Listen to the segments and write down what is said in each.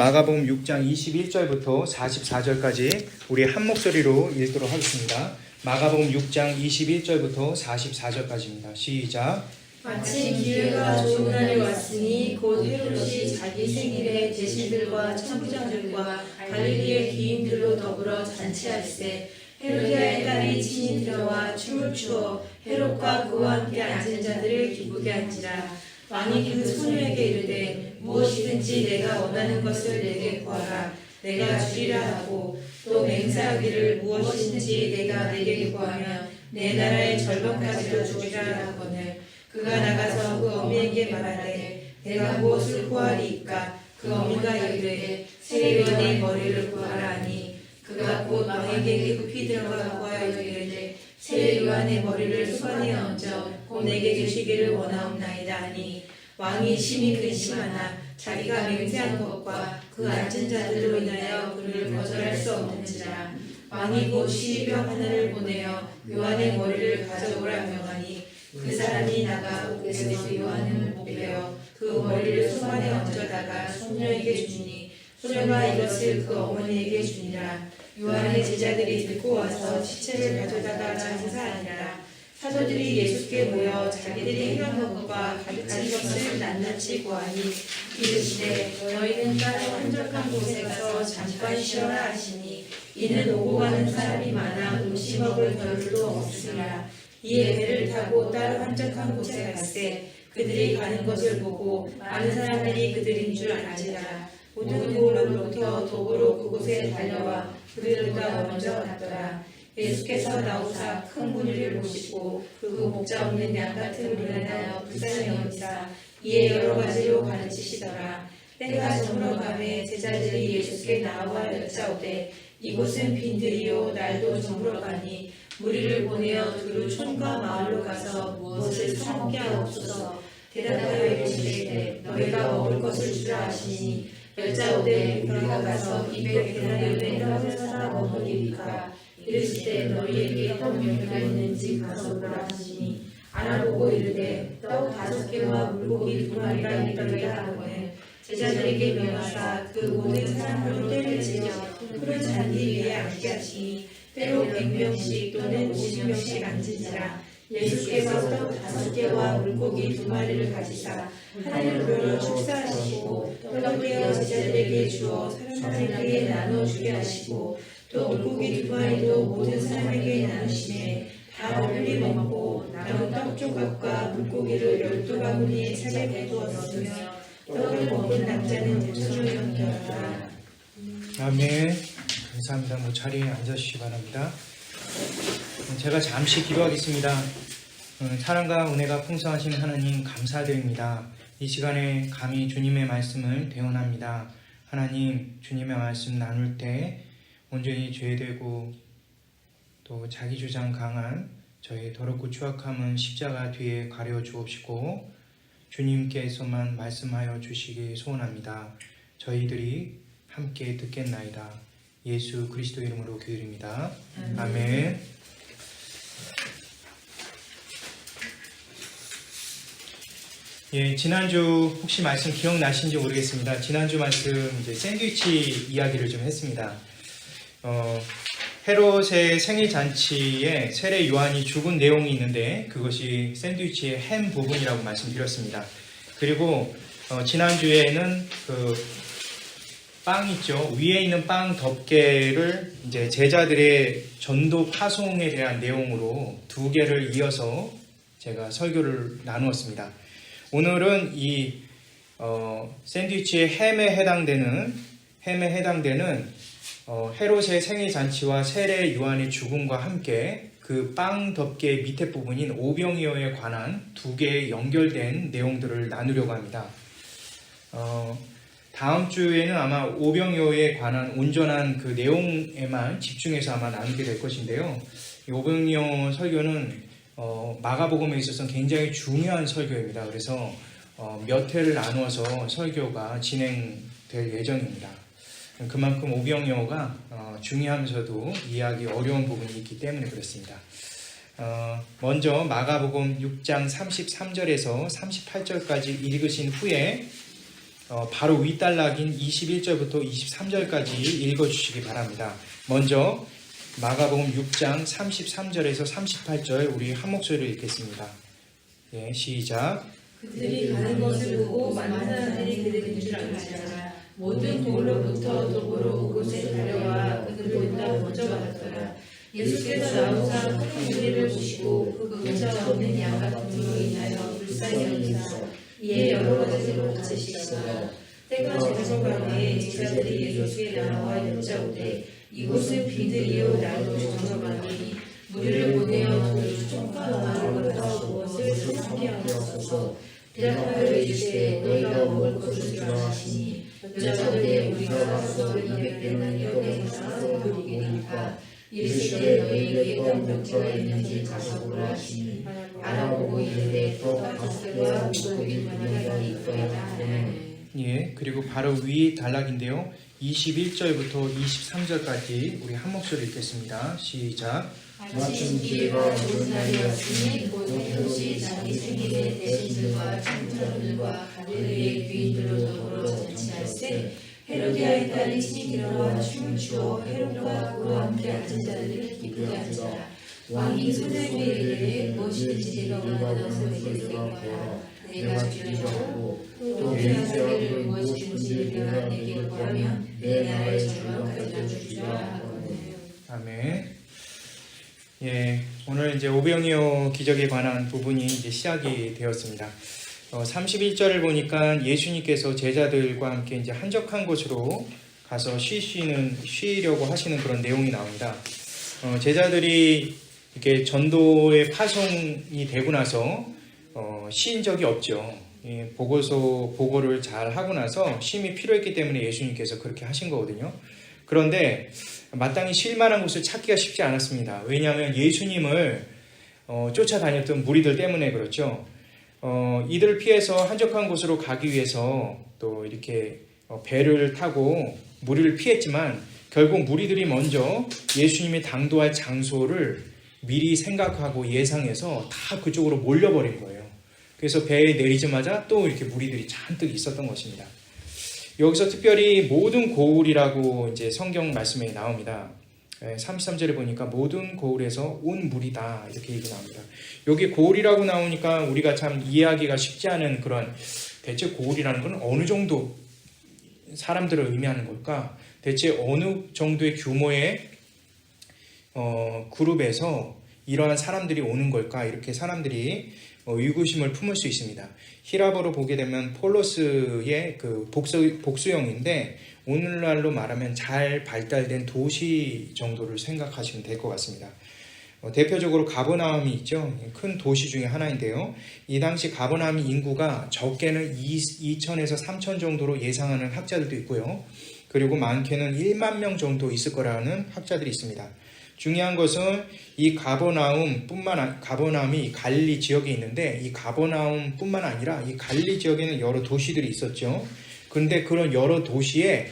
마가복음 6장 21절부터 44절까지 우리 한 목소리로 읽도록 하겠습니다. 마가복음 6장 21절부터 44절까지입니다. 시작. 마침 기회가 좋은 날이 왔으니 곧 헤롯이 자기 생일에 대신들과 천부장들과 갈릴리의 귀인들로 더불어 잔치할세. 헤로디아의 딸이 친히 들어와 춤을 추어 헤롯과 그와 함께 앉은 자들을 기쁘게 한지라. 왕이 그 소녀에게 이르되 무엇이든지 내가 원하는 것을 내게 구하라. 내가 주리라 하고 또 맹세하기를 무엇이든지 내가 내게 구하면 내 나라의 절반까지도 주리라 하거늘. 그가 나가서 그 어미에게 말하되 내가 무엇을 구하리이까. 그 어미가 이르되 세리와 네 머리를 구하라 하니 그가 곧 왕에게 급히 들어가 구하여 이르되 세리와 내 머리를 수건에 얹어 곧 내게 주시기를 원하옵나이다 하니 왕이 심히 근심하나 자기가 맹세한 것과 그 앉은 자들로 인하여 그를 거절할 수 없는지라. 왕이 곧 시병 하나를 보내어 요한의 머리를 가져오라 명하니 그 사람이 나가 옥에서 요한을 목베어 그 머리를 수건에 얹어다가 소녀에게 주니 소녀가 이것을 그 어머니에게 주니라. 요한의 제자들이 듣고 와서 시체를 가져다가 장사하니라. 사도들이 예수께 모여 자기들이 행한 것과 가르친 것을 낱낱이 구하니 이르시되 너희는 따로 한적한 곳에 가서 잠깐 쉬어라 하시니 이는 오고 가는 사람이 많아 음식 먹을 겨를도 없으니라. 이에 배를 타고 따로 한적한 곳에 갔세. 그들이 가는 것을 보고 많은 사람들이 그들인 줄 알지라. 모든 도로로부터 도보로 그곳에 달려와 그들보다 먼저 갔더라. 예수께서 나오사 큰 무리를 보시고 그 목자 없는 양 같은 물을 하여 불쌍히 이에 여러 가지로 가르치시더라. 때가 저물어 가매 제자들이 예수께 나와 여짜오되 이곳은 빈들이요 날도 저물어 가니 무리를 보내어 두루 촌과 마을로 가서 무엇을 사먹게 하옵소서. 대답하여 이르시되 너희가 먹을 것을 주라 하시니 여짜오되 우리가 가서 200데나리온의 떡을 사다 먹으리이까. 이르시되 너희에게 떡 몇 개가 있는지 가서 보라 하시니 알아보고 이르되 떡 5개와 물고기 2마리가 있더이다 하거늘. 제자들에게 명하사 그 모든 사람으로 때를 지어 푸른 잔디 위에 앉게 하시니 때로 100명씩 또는 50명씩 앉으니라. 예수께서 떡 5개와 물고기 2마리를 가지사 하늘을 보러 축사하시고 떡을 떼어 제자들에게 주어 사람들에게 나눠주게 하시고 또 물고기 2마리도 모든 사람에게 나누시매 다 멀리 먹고 남은 떡 조각과 물고기를 12바구니에 차게 거두었으며 떡을 먹은 남자는 손을 넘겨라. 아멘. 감사합니다. 자리에 앉아주시기 바랍니다. 제가 잠시 기도하겠습니다. 사랑과 은혜가 풍성하신 하나님 감사드립니다. 이 시간에 감히 주님의 말씀을 대언합니다. 하나님, 주님의 말씀 나눌 때 온전히 죄되고 또 자기 주장 강한 저희 더럽고 추악함은 십자가 뒤에 가려 주옵시고 주님께서만 말씀하여 주시기 소원합니다. 저희들이 함께 듣겠나이다. 예수 그리스도 이름으로 기도드립니다. 아멘. 예, 지난주 혹시 말씀 기억나신지 모르겠습니다. 지난주 말씀 이제 샌드위치 이야기를 좀 했습니다. 헤롯의 생일 잔치에 세례 요한이 죽은 내용이 있는데 그것이 샌드위치의 햄 부분이라고 말씀드렸습니다. 그리고 지난주에는 그 빵 있죠. 위에 있는 빵 덮개를 이제 제자들의 전도 파송에 대한 내용으로 2개를 이어서 제가 설교를 나누었습니다. 오늘은 이 샌드위치의 햄에 해당되는 헤롯의 생일 잔치와 세례 요한의 죽음과 함께 그 빵 덮개 밑에 부분인 오병이어에 관한 2개의 연결된 내용들을 나누려고 합니다. 다음 주에는 아마 오병이어에 관한 온전한 그 내용에만 집중해서 아마 나누게 될 것인데요. 이 오병이어 설교는 마가복음에 있어서 굉장히 중요한 설교입니다. 그래서 몇 회를 나누어서 설교가 진행될 예정입니다. 그만큼 오병이어가 중요하면서도 이해하기 어려운 부분이 있기 때문에 그렇습니다. 먼저 마가복음 6장 33절에서 38절까지 읽으신 후에 바로 윗단락인 21절부터 23절까지 읽어주시기 바랍니다. 먼저 마가복음 6장 33절에서 38절 우리 한 목소리를 읽겠습니다. 예, 시작. 그들이 가는 것을 보고 많은 사람들이 그들의 근처를 알자 모든 돌로부터 도보로 그곳에 달려와 그들보다 먼저 받았더라. 예수께서 나오사 큰 무리를 보시고 그 근처 없는 양 같은 이로 인하여 불쌍히 여기사 이에 여러 가지로 고치시사 때가 저물어가니 제자들이 예수께 나와 여짜오되 이곳은 비들이요 날도 저물어가니 무리를 보내어 돌을 총괄하는 것과 무엇을 생각게 하옵소서. 대답하여 이르시되 너희가 먹을 것을 주하시니 여짜오되 우리가 가서 200대나 여대에서 그리기니까 이르시되 너희에게 감독지가 있는지 가서 보라 하시니 알아보고 이르되 떡과 물고기만이 있더이다 하네. 예, 그리고 바로 위 단락인데요. 21절부터 23절까지 우리 한 목소리 읽겠습니다. 시작. 마침 기회가 좋은 날이 왔으니 곧 헤롯이 자기 생일에 대신들과 청자들과 갈릴리의 귀인들로 더불어 잔치할세 헤로디아의 딸이 친히 일어나 춤을 추어 헤롯과 그와 함께 앉은 자들을 기쁘게 하자. 왕이 손에게 이르되 무엇이든지 네가 원하는 것을 내게 구하라. 내가 주려고 또 대하사기를 무엇이든지 내가 내게 구하면 내 나라의 절망 가져 주리라 하거늘. 아멘. 예, 오늘 이제 오병이어 기적에 관한 부분이 이제 시작이 되었습니다. 31절을 보니까 예수님께서 제자들과 함께 이제 한적한 곳으로 가서 쉬려고 하시는 그런 내용이 나옵니다. 제자들이 이렇게 전도의 파송이 되고 나서 쉰 적이 없죠. 보고를 잘 하고 나서 쉼이 필요했기 때문에 예수님께서 그렇게 하신 거거든요. 그런데 마땅히 쉴 만한 곳을 찾기가 쉽지 않았습니다. 왜냐하면 예수님을 쫓아다녔던 무리들 때문에 그렇죠. 이들을 피해서 한적한 곳으로 가기 위해서 또 이렇게 배를 타고 무리를 피했지만 결국 무리들이 먼저 예수님이 당도할 장소를 미리 생각하고 예상해서 다 그쪽으로 몰려버린 거예요. 그래서 배에 내리자마자 또 이렇게 무리들이 잔뜩 있었던 것입니다. 여기서 특별히 모든 고울이라고 이제 성경 말씀에 나옵니다. 33절에 보니까 모든 고울에서 온 무리다 이렇게 얘기 나옵니다. 여기 고울이라고 나오니까 우리가 참 이해하기가 쉽지 않은 그런 대체 고울이라는 건 어느 정도 사람들을 의미하는 걸까? 대체 어느 정도의 규모의 그룹에서 이러한 사람들이 오는 걸까? 이렇게 사람들이 의구심을 품을 수 있습니다. 히라보로 보게 되면 폴로스의 그 복수형인데 오늘날로 말하면 잘 발달된 도시 정도를 생각하시면 될 것 같습니다. 대표적으로 가버나움이 있죠. 큰 도시 중에 하나인데요. 이 당시 가버나움 인구가 적게는 2,000에서 3,000 정도로 예상하는 학자들도 있고요. 그리고 많게는 1만 명 정도 있을 거라는 학자들이 있습니다. 중요한 것은 이 가버나움이 갈릴리 지역에 있는데 이 가버나움뿐만 아니라 이 갈릴리 지역에는 여러 도시들이 있었죠. 그런데 그런 여러 도시에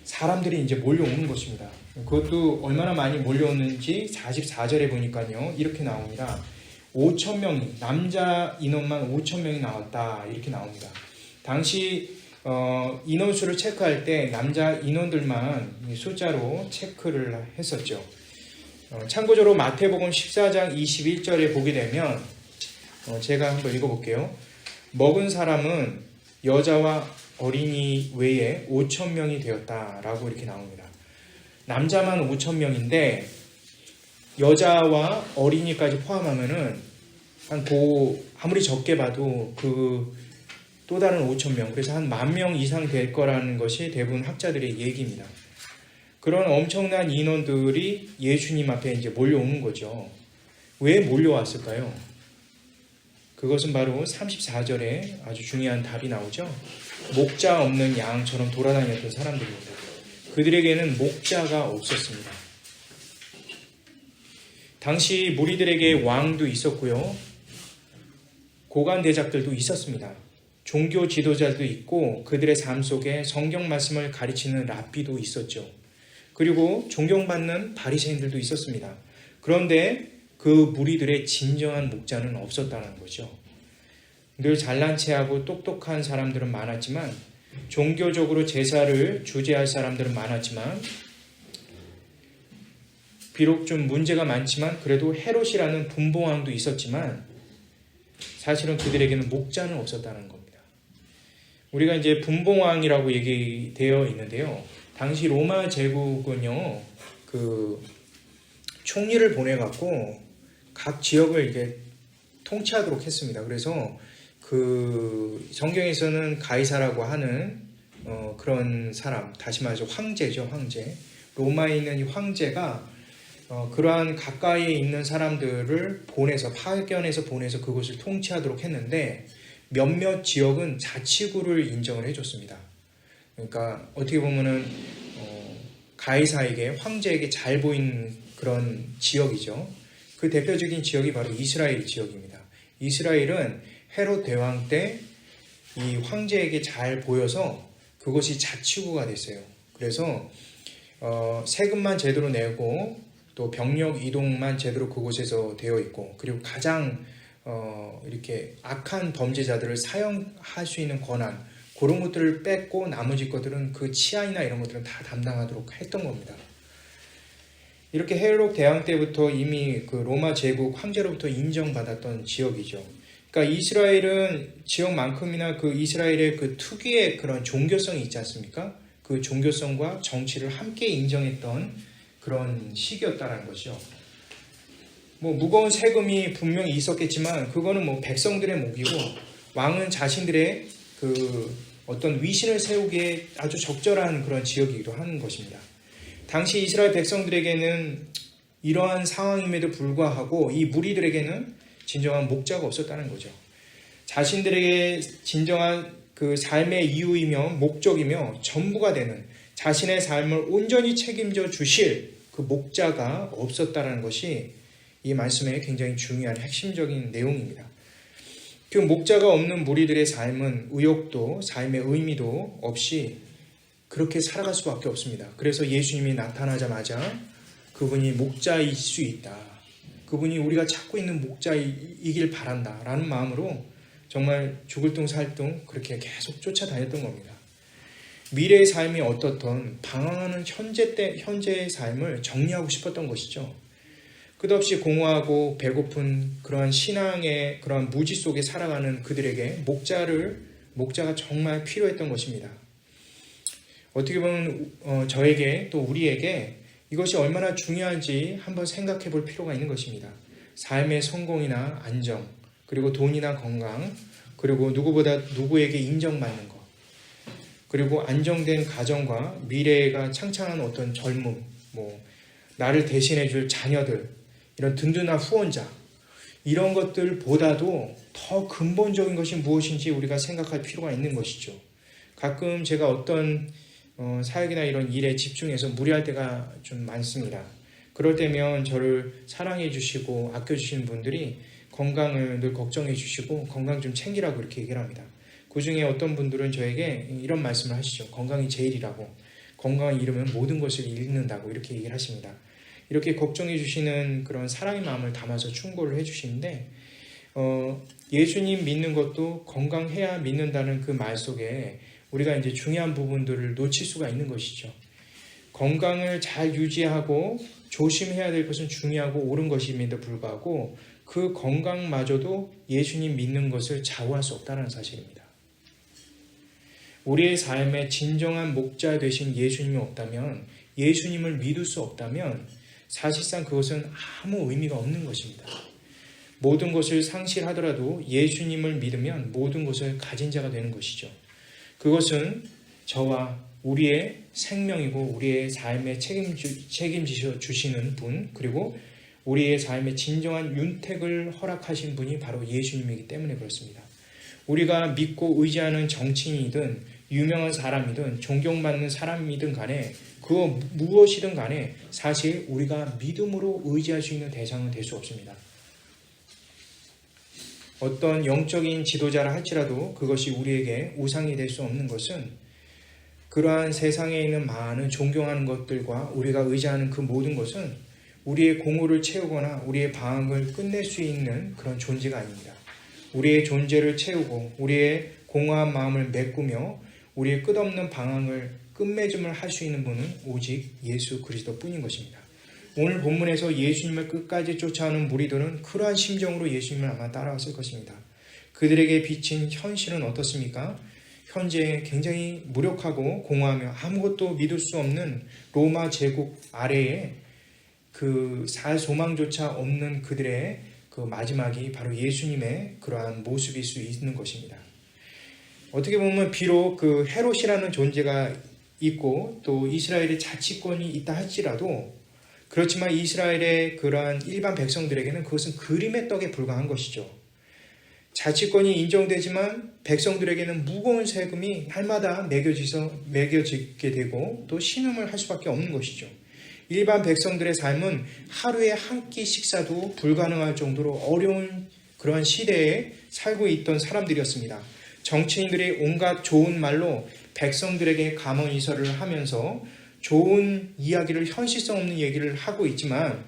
사람들이 이제 몰려오는 것입니다. 그것도 얼마나 많이 몰려오는지 44절에 보니까요. 이렇게 나옵니다. 5,000명이 남자 인원만 5,000명이 나왔다 이렇게 나옵니다. 당시 인원수를 체크할 때 남자 인원들만 숫자로 체크를 했었죠. 참고적으로 마태복음 14장 21절에 보게 되면 제가 한번 읽어볼게요. 먹은 사람은 여자와 어린이 외에 5,000명이 되었다라고 이렇게 나옵니다. 남자만 5,000명인데 여자와 어린이까지 포함하면은 아무리 적게 봐도 또 다른 5,000명, 그래서 한 10,000명 이상 될 거라는 것이 대부분 학자들의 얘기입니다. 그런 엄청난 인원들이 예수님 앞에 이제 몰려오는 거죠. 왜 몰려왔을까요? 그것은 바로 34절에 아주 중요한 답이 나오죠. 목자 없는 양처럼 돌아다녔던 사람들입니다. 그들에게는 목자가 없었습니다. 당시 무리들에게 왕도 있었고요. 고관 대작들도 있었습니다. 종교 지도자도 있고 그들의 삶 속에 성경 말씀을 가르치는 랍비도 있었죠. 그리고 존경받는 바리새인들도 있었습니다. 그런데 그 무리들의 진정한 목자는 없었다는 거죠. 늘 잘난 체하고 똑똑한 사람들은 많았지만 종교적으로 제사를 주재할 사람들은 많았지만 비록 좀 문제가 많지만 그래도 헤롯이라는 분봉왕도 있었지만 사실은 그들에게는 목자는 없었다는 겁니다. 우리가 이제 분봉왕이라고 얘기되어 있는데요. 당시 로마 제국은요, 그 총리를 보내갖고 각 지역을 이렇게 통치하도록 했습니다. 그래서 그 성경에서는 가이사라고 하는 그런 사람, 다시 말해서 황제죠, 황제. 로마에 있는 이 황제가 그러한 가까이에 있는 사람들을 파견해서 보내서 그곳을 통치하도록 했는데 몇몇 지역은 자치구를 인정을 해줬습니다. 그러니까 어떻게 보면은 가이사에게, 황제에게 잘 보이는 그런 지역이죠. 그 대표적인 지역이 바로 이스라엘 지역입니다. 이스라엘은 헤롯 대왕 때 이 황제에게 잘 보여서 그것이 자치구가 됐어요. 그래서 세금만 제대로 내고 또 병력 이동만 제대로 그곳에서 되어 있고, 그리고 가장 이렇게 악한 범죄자들을 사형할 수 있는 권한, 그런 것들을 뺐고 나머지 것들은 그 치안이나 이런 것들은 다 담당하도록 했던 겁니다. 이렇게 헤롯 대왕 때부터 이미 그 로마 제국 황제로부터 인정받았던 지역이죠. 그러니까 이스라엘은 지역만큼이나 그 이스라엘의 그 특유의 그런 종교성이 있지 않습니까? 그 종교성과 정치를 함께 인정했던 그런 시기였다라는 것이죠. 뭐 무거운 세금이 분명히 있었겠지만 그거는 뭐 백성들의 몫이고, 왕은 자신들의 그 어떤 위신을 세우기에 아주 적절한 그런 지역이기도 하는 것입니다. 당시 이스라엘 백성들에게는 이러한 상황임에도 불구하고 이 무리들에게는 진정한 목자가 없었다는 거죠. 자신들에게 진정한 그 삶의 이유이며 목적이며 전부가 되는 자신의 삶을 온전히 책임져 주실 그 목자가 없었다는 것이 이 말씀의 굉장히 중요한 핵심적인 내용입니다. 그 목자가 없는 무리들의 삶은 의욕도 삶의 의미도 없이 그렇게 살아갈 수밖에 없습니다. 그래서 예수님이 나타나자마자 그분이 목자일 수 있다, 그분이 우리가 찾고 있는 목자이길 바란다 라는 마음으로 정말 죽을 둥 살 둥 그렇게 계속 쫓아다녔던 겁니다. 미래의 삶이 어떻든 방황하는 현재의 삶을 정리하고 싶었던 것이죠. 끝없이 공허하고 배고픈 그러한 신앙의 그러한 무지 속에 살아가는 그들에게 목자가 정말 필요했던 것입니다. 어떻게 보면 저에게 또 우리에게 이것이 얼마나 중요한지 한번 생각해 볼 필요가 있는 것입니다. 삶의 성공이나 안정, 그리고 돈이나 건강, 그리고 누구보다 누구에게 인정받는 것, 그리고 안정된 가정과 미래가 창창한 어떤 젊음, 나를 대신해 줄 자녀들, 이런 든든한 후원자, 이런 것들보다도 더 근본적인 것이 무엇인지 우리가 생각할 필요가 있는 것이죠. 가끔 제가 어떤 사역이나 이런 일에 집중해서 무리할 때가 좀 많습니다. 그럴 때면 저를 사랑해 주시고 아껴 주시는 분들이 건강을 늘 걱정해 주시고 건강 좀 챙기라고 이렇게 얘기를 합니다. 그 중에 어떤 분들은 저에게 이런 말씀을 하시죠. 건강이 제일이라고, 건강을 잃으면 모든 것을 잃는다고 이렇게 얘기를 하십니다. 이렇게 걱정해 주시는 그런 사랑의 마음을 담아서 충고를 해 주시는데, 예수님 믿는 것도 건강해야 믿는다는 그 말 속에 우리가 이제 중요한 부분들을 놓칠 수가 있는 것이죠. 건강을 잘 유지하고 조심해야 될 것은 중요하고 옳은 것임에도 불구하고 그 건강마저도 예수님 믿는 것을 좌우할 수 없다는 사실입니다. 우리의 삶에 진정한 목자 되신 예수님이 없다면, 예수님을 믿을 수 없다면 사실상 그것은 아무 의미가 없는 것입니다. 모든 것을 상실하더라도 예수님을 믿으면 모든 것을 가진 자가 되는 것이죠. 그것은 저와 우리의 생명이고 우리의 삶에 책임지셔 주시는 분, 그리고 우리의 삶에 진정한 윤택을 허락하신 분이 바로 예수님이기 때문에 그렇습니다. 우리가 믿고 의지하는 정치인이든 유명한 사람이든 존경받는 사람이든 간에 그 무엇이든 간에 사실 우리가 믿음으로 의지할 수 있는 대상은 될 수 없습니다. 어떤 영적인 지도자라 할지라도 그것이 우리에게 우상이 될 수 없는 것은 그러한 세상에 있는 많은 존경하는 것들과 우리가 의지하는 그 모든 것은 우리의 공허를 채우거나 우리의 방황을 끝낼 수 있는 그런 존재가 아닙니다. 우리의 존재를 채우고 우리의 공허한 마음을 메꾸며 우리의 끝없는 방황을 끝맺음을 할 수 있는 분은 오직 예수 그리스도뿐인 것입니다. 오늘 본문에서 예수님을 끝까지 쫓아오는 무리들은 그러한 심정으로 예수님을 아마 따라왔을 것입니다. 그들에게 비친 현실은 어떻습니까? 현재 굉장히 무력하고 공허하며 아무것도 믿을 수 없는 로마 제국 아래에 그 살 소망조차 없는 그들의 그 마지막이 바로 예수님의 그러한 모습일 수 있는 것입니다. 어떻게 보면 비록 그 헤롯이라는 존재가 있고 또 이스라엘의 자치권이 있다 할지라도 그렇지만 이스라엘의 그러한 일반 백성들에게는 그것은 그림의 떡에 불과한 것이죠. 자치권이 인정되지만 백성들에게는 무거운 세금이 날마다 매겨지게 되고 또 신음을 할 수밖에 없는 것이죠. 일반 백성들의 삶은 하루에 한 끼 식사도 불가능할 정도로 어려운 그러한 시대에 살고 있던 사람들이었습니다. 정치인들이 온갖 좋은 말로 백성들에게 감언이설을 하면서 좋은 이야기를, 현실성 없는 얘기를 하고 있지만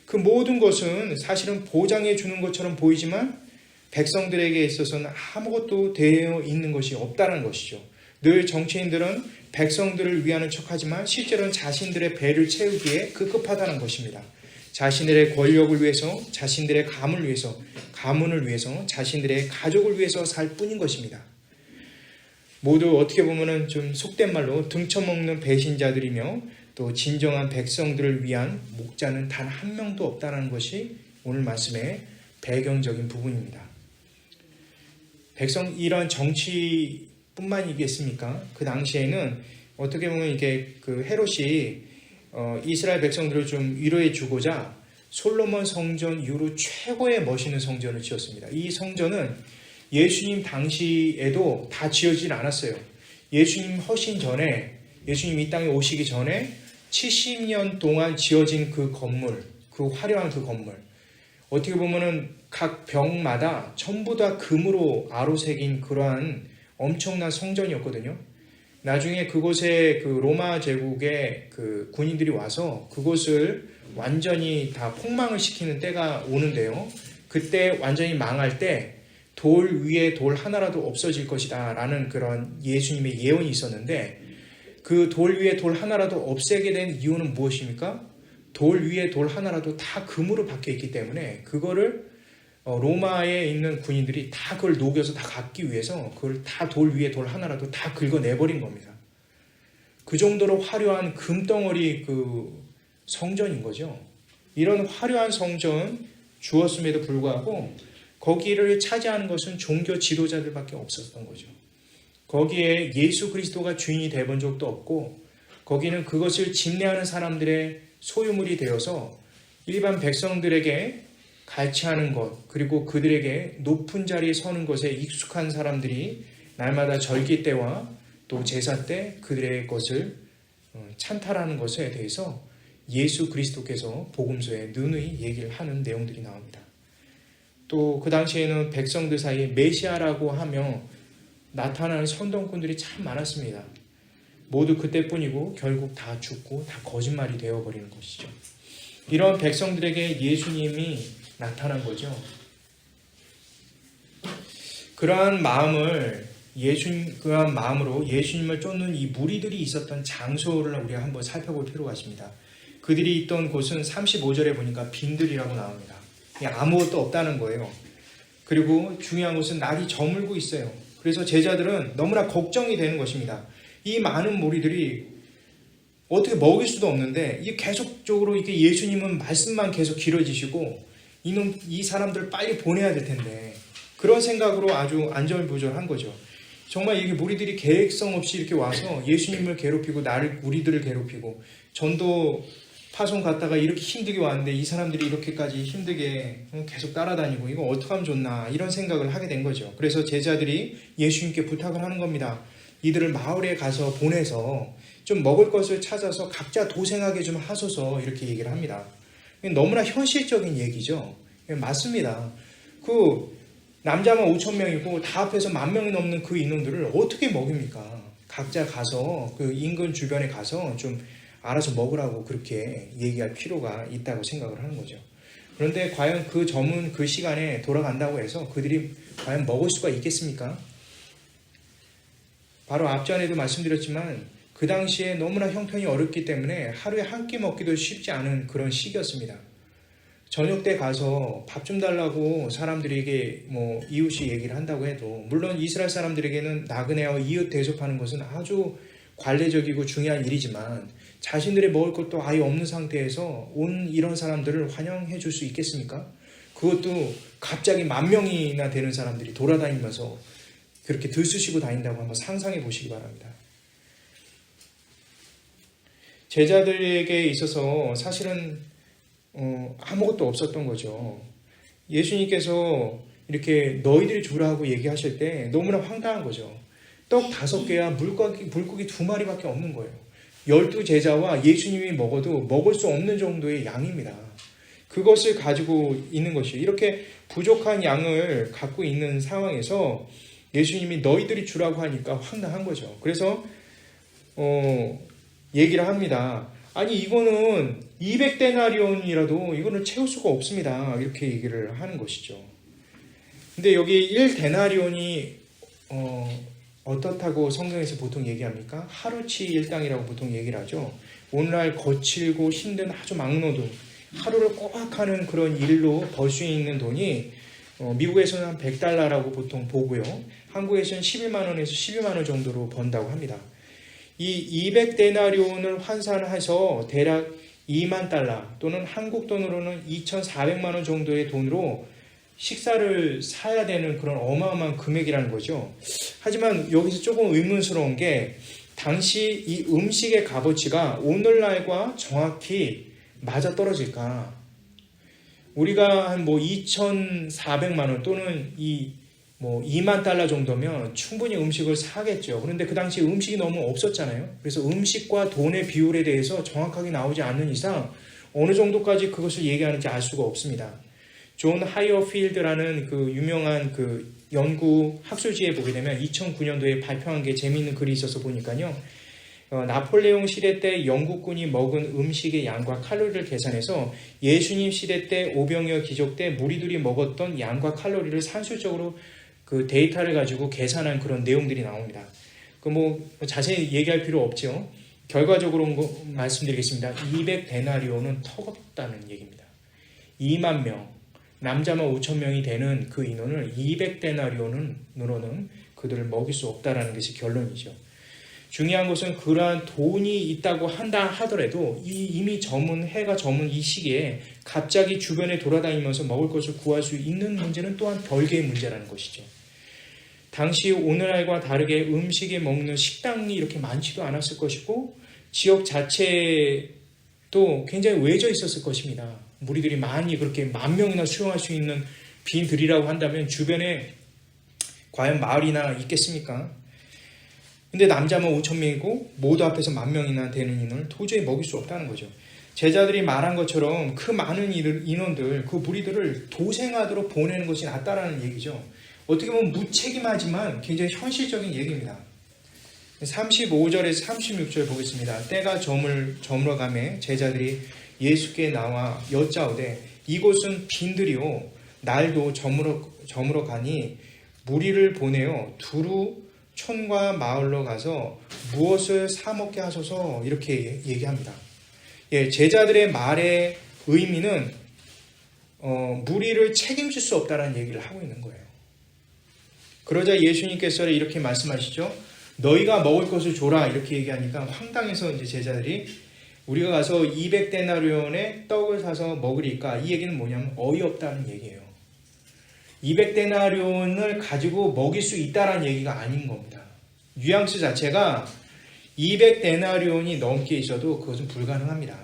그 모든 것은 사실은 보장해 주는 것처럼 보이지만 백성들에게 있어서는 아무것도 되어 있는 것이 없다는 것이죠. 늘 정치인들은 백성들을 위하는 척하지만 실제로는 자신들의 배를 채우기에 급급하다는 것입니다. 자신들의 권력을 위해서, 자신들의 가문을 위해서, 자신들의 가족을 위해서 살 뿐인 것입니다. 모두 어떻게 보면은 좀 속된 말로 등쳐먹는 배신자들이며 또 진정한 백성들을 위한 목자는 단 한 명도 없다는 것이 오늘 말씀의 배경적인 부분입니다. 이런 정치뿐만이겠습니까? 그 당시에는 어떻게 보면 이게 그 헤롯이 이스라엘 백성들을 좀 위로해 주고자 솔로몬 성전 이후로 최고의 멋있는 성전을 지었습니다. 이 성전은 예수님 당시에도 다 지어지진 않았어요. 예수님 훨씬 전에, 예수님 이 땅에 오시기 전에 70년 동안 지어진 그 건물, 그 화려한 그 건물, 어떻게 보면은 각 벽마다 전부 다 금으로 아로새긴 그러한 엄청난 성전이었거든요. 나중에 그곳에 그 로마 제국의 그 군인들이 와서 그곳을 완전히 다 폭망을 시키는 때가 오는데요. 그때 완전히 망할 때 돌 위에 돌 하나라도 없어질 것이다 라는 그런 예수님의 예언이 있었는데 그 돌 위에 돌 하나라도 없애게 된 이유는 무엇입니까? 돌 위에 돌 하나라도 다 금으로 박혀 있기 때문에 그거를 로마에 있는 군인들이 다 그걸 녹여서 다 갖기 위해서 그걸 다 돌 위에 돌 하나라도 다 긁어내버린 겁니다. 그 정도로 화려한 금덩어리 그 성전인 거죠. 이런 화려한 성전 주었음에도 불구하고 거기를 차지하는 것은 종교 지도자들밖에 없었던 거죠. 거기에 예수 그리스도가 주인이 되본 적도 없고 거기는 그것을 집례하는 사람들의 소유물이 되어서 일반 백성들에게 갈취하는 것 그리고 그들에게 높은 자리에 서는 것에 익숙한 사람들이 날마다 절기 때와 또 제사 때 그들의 것을 찬탈하는 것에 대해서 예수 그리스도께서 복음서에 누누이 얘기를 하는 내용들이 나옵니다. 또 그 당시에는 백성들 사이에 메시아라고 하며 나타나는 선동꾼들이 참 많았습니다. 모두 그때뿐이고 결국 다 죽고 다 거짓말이 되어버리는 것이죠. 이런 백성들에게 예수님이 나타난 거죠. 그러한 마음으로 예수님을 쫓는 이 무리들이 있었던 장소를 우리가 한번 살펴볼 필요가 있습니다. 그들이 있던 곳은 35절에 보니까 빈들이라고 나옵니다. 아무것도 없다는 거예요. 그리고 중요한 것은 날이 저물고 있어요. 그래서 제자들은 너무나 걱정이 되는 것입니다. 이 많은 무리들이 어떻게 먹일 수도 없는데 이 계속적으로 이게 예수님은 말씀만 계속 길어지시고 이 사람들을 빨리 보내야 될 텐데 그런 생각으로 아주 안절부절한 거죠. 정말 이게 무리들이 계획성 없이 이렇게 와서 예수님을 괴롭히고 우리들을 괴롭히고 전도 파송 갔다가 이렇게 힘들게 왔는데 이 사람들이 이렇게까지 힘들게 계속 따라다니고 이거 어떻게 하면 좋나 이런 생각을 하게 된 거죠. 그래서 제자들이 예수님께 부탁을 하는 겁니다. 이들을 마을에 가서 보내서 좀 먹을 것을 찾아서 각자 도생하게 좀 하소서 이렇게 얘기를 합니다. 너무나 현실적인 얘기죠. 맞습니다. 그 남자만 5,000명이고 다 합해서 10,000명이 넘는 그 인원들을 어떻게 먹입니까? 각자 가서 그 인근 주변에 가서 좀 알아서 먹으라고 그렇게 얘기할 필요가 있다고 생각을 하는 거죠. 그런데 과연 그 점은 그 시간에 돌아간다고 해서 그들이 과연 먹을 수가 있겠습니까? 바로 앞전에도 말씀드렸지만 그 당시에 너무나 형편이 어렵기 때문에 하루에 한 끼 먹기도 쉽지 않은 그런 시기였습니다. 저녁 때 가서 밥 좀 달라고 사람들에게 이웃이 얘기를 한다고 해도, 물론 이스라엘 사람들에게는 나그네와 이웃 대접하는 것은 아주 관례적이고 중요한 일이지만 자신들의 먹을 것도 아예 없는 상태에서 온 이런 사람들을 환영해 줄 수 있겠습니까? 그것도 갑자기 10,000명이나 되는 사람들이 돌아다니면서 그렇게 들쑤시고 다닌다고 한번 상상해 보시기 바랍니다. 제자들에게 있어서 사실은 아무것도 없었던 거죠. 예수님께서 이렇게 너희들이 주라고 얘기하실 때 너무나 황당한 거죠. 떡 5개와 물고기 2마리밖에 없는 거예요. 12제자와 예수님이 먹어도 먹을 수 없는 정도의 양입니다. 그것을 가지고 있는 것이에요. 이렇게 부족한 양을 갖고 있는 상황에서 예수님이 너희들이 주라고 하니까 황당한 거죠. 그래서 얘기를 합니다. 아니 이거는 200데나리온이라도 이거는 채울 수가 없습니다. 이렇게 얘기를 하는 것이죠. 근데 여기 1데나리온이 어떻다고 성경에서 보통 얘기합니까? 하루치 일당이라고 보통 얘기를 하죠. 오늘날 거칠고 힘든 아주 막노동, 하루를 꼬박 하는 그런 일로 벌 수 있는 돈이 미국에서는 한 $100라고 보통 보고요. 한국에서는 11만 원에서 12만 원 정도로 번다고 합니다. 이 200데나리온을 환산해서 대략 2만 달러 또는 한국 돈으로는 2,400만 원 정도의 돈으로 식사를 사야 되는 그런 어마어마한 금액이라는 거죠. 하지만 여기서 조금 의문스러운 게 당시 이 음식의 값어치가 오늘날과 정확히 맞아떨어질까? 우리가 한 2,400만 원 또는 2만 달러 정도면 충분히 음식을 사겠죠. 그런데 그 당시 음식이 너무 없었잖아요. 그래서 음식과 돈의 비율에 대해서 정확하게 나오지 않는 이상 어느 정도까지 그것을 얘기하는지 알 수가 없습니다. 존 하이어필드라는 그 유명한 그 연구 학술지에 보게 되면 2009년도에 발표한 게 재미있는 글이 있어서 보니까요. 나폴레옹 시대 때 영국군이 먹은 음식의 양과 칼로리를 계산해서 예수님 시대 때 오병이어 기적 때 무리들이 먹었던 양과 칼로리를 산술적으로 그 데이터를 가지고 계산한 그런 내용들이 나옵니다. 자세히 얘기할 필요 없죠. 결과적으로 말씀드리겠습니다. 200데나리온은 턱없다는 얘기입니다. 2만 명, 남자만 5,000명이 되는 그 인원을 200데나리온으로는 그들을 먹일 수 없다라는 것이 결론이죠. 중요한 것은 그러한 돈이 있다고 한다 하더라도 이미 해가 저문 이 시기에 갑자기 주변에 돌아다니면서 먹을 것을 구할 수 있는 문제는 또한 별개의 문제라는 것이죠. 당시 오늘날과 다르게 음식에 먹는 식당이 이렇게 많지도 않았을 것이고 지역 자체도 굉장히 외져 있었을 것입니다. 무리들이 많이 그렇게 10,000명이나 수용할 수 있는 빈들이라고 한다면 주변에 과연 마을이나 있겠습니까? 근데 남자만 5,000명이고 모두 앞에서 10,000명이나 되는 인원을 도저히 먹일 수 없다는 거죠. 제자들이 말한 것처럼 그 많은 인원들, 그 무리들을 도생하도록 보내는 것이 낫다라는 얘기죠. 어떻게 보면 무책임하지만 굉장히 현실적인 얘기입니다. 35절에서 36절 보겠습니다. 때가 저물어가매 제자들이 예수께 나와 여짜오되 이곳은 빈들이요 날도 저물어 가니 무리를 보내어 두루 촌과 마을로 가서 무엇을 사 먹게 하소서 이렇게 얘기합니다. 제자들의 말의 의미는 무리를 책임질 수 없다는 얘기를 하고 있는 거예요. 그러자 예수님께서 이렇게 말씀하시죠. 너희가 먹을 것을 줘라 이렇게 얘기하니까 황당해서 이제 제자들이 우리가 가서 200데나리온의 떡을 사서 먹으리까 이 얘기는 뭐냐면 어이없다는 얘기예요. 200데나리온을 가지고 먹일 수 있다는 얘기가 아닌 겁니다. 뉘앙스 자체가 200데나리온이 넘게 있어도 그것은 불가능합니다.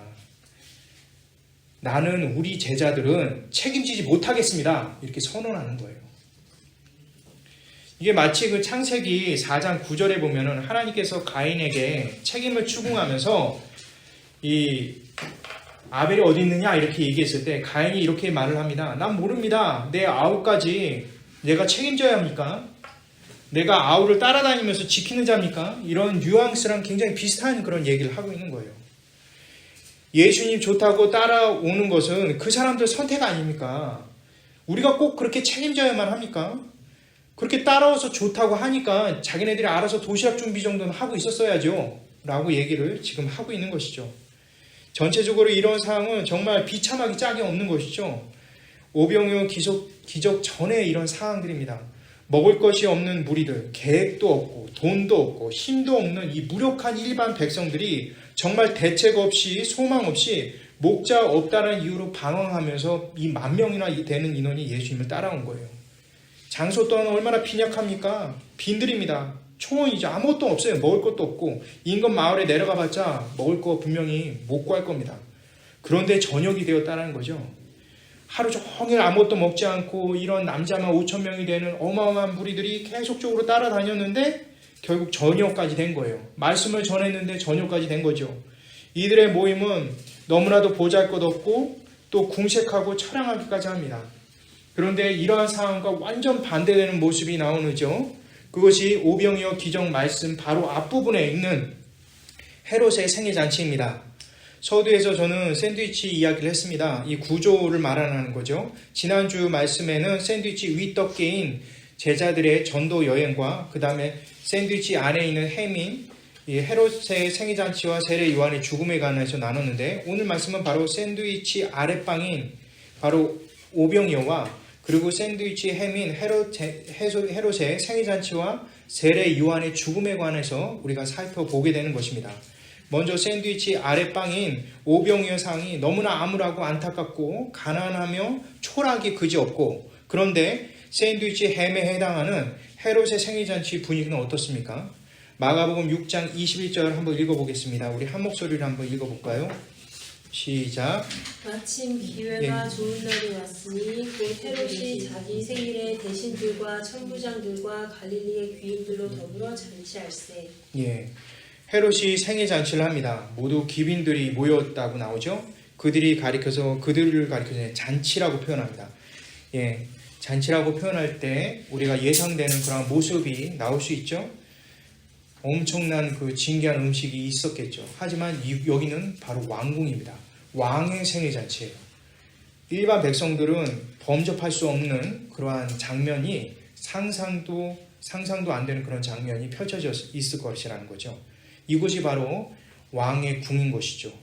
나는 우리 제자들은 책임지지 못하겠습니다. 이렇게 선언하는 거예요. 이게 마치 그 창세기 4장 9절에 보면은 하나님께서 가인에게 책임을 추궁하면서 이 아벨이 어디 있느냐 이렇게 얘기했을 때 가인이 이렇게 말을 합니다. 난 모릅니다. 내 아우까지 내가 책임져야 합니까? 내가 아우를 따라다니면서 지키는 자입니까? 이런 뉘앙스랑 굉장히 비슷한 그런 얘기를 하고 있는 거예요. 예수님 좋다고 따라오는 것은 그 사람들 선택 아닙니까? 우리가 꼭 그렇게 책임져야만 합니까? 그렇게 따라와서 좋다고 하니까 자기네들이 알아서 도시락 준비 정도는 하고 있었어야죠 라고 얘기를 지금 하고 있는 것이죠. 전체적으로 이런 상황은 정말 비참하기 짝이 없는 것이죠. 오병이어 기적 전에 이런 상황들입니다. 먹을 것이 없는 무리들, 계획도 없고 돈도 없고 힘도 없는 이 무력한 일반 백성들이 정말 대책 없이 소망 없이 목자 없다는 이유로 방황하면서 이 10,000명이나 되는 인원이 예수님을 따라온 거예요. 장소 또한 얼마나 빈약합니까? 빈들입니다. 초원이죠. 아무것도 없어요. 먹을 것도 없고 인근 마을에 내려가봤자 먹을 거 분명히 못 구할 겁니다. 그런데 저녁이 되었다는 거죠. 하루 종일 아무것도 먹지 않고 이런 남자만 5,000명이 되는 어마어마한 무리들이 계속적으로 따라다녔는데 결국 저녁까지 된 거예요. 말씀을 전했는데 저녁까지 된 거죠. 이들의 모임은 너무나도 보잘것없고 또 궁색하고 처량하기까지 합니다. 그런데 이러한 상황과 완전 반대되는 모습이 나오죠. 그것이 오병이어 기적 말씀 바로 앞부분에 있는 헤롯의 생일잔치입니다. 서두에서 저는 샌드위치 이야기를 했습니다. 이 구조를 말하는 거죠. 지난주 말씀에는 샌드위치 윗떡 깨인 제자들의 전도 여행과 그 다음에 샌드위치 안에 있는 햄인 이 헤롯의 생일잔치와 세례 요한의 죽음에 관해서 나눴는데 오늘 말씀은 바로 샌드위치 아랫방인 바로 오병이어와 그리고 샌드위치 햄인 헤롯의 생일잔치와 세례 요한의 죽음에 관해서 우리가 살펴보게 되는 것입니다. 먼저 샌드위치 아랫방인 오병이어 상이 너무나 암울하고 안타깝고 가난하며 초라하기 그지없고 그런데 샌드위치 햄에 해당하는 헤롯의 생일잔치 분위기는 어떻습니까? 마가복음 6장 21절 한번 읽어보겠습니다. 우리 한 목소리로 한번 읽어볼까요? 시작. 마침 기회가 좋은 날이 왔으니 곧 헤롯이 자기 생일에 대신들과 천부장들과 갈릴리의 귀인들로 더불어 잔치할세. 예, 헤롯이 생일 잔치를 합니다. 모두 귀빈들이 모였다고 나오죠. 그들을 가리켜서 잔치라고 표현합니다. 예, 잔치라고 표현할 때 우리가 예상되는 그런 모습이 나올 수 있죠. 엄청난 그 진귀한 음식이 있었겠죠. 하지만 여기는 바로 왕궁입니다. 왕의 생일잔치예요. 일반 백성들은 범접할 수 없는 그러한 장면이 상상도 안 되는 그런 장면이 펼쳐져 있을 것이라는 거죠. 이곳이 바로 왕의 궁인 것이죠.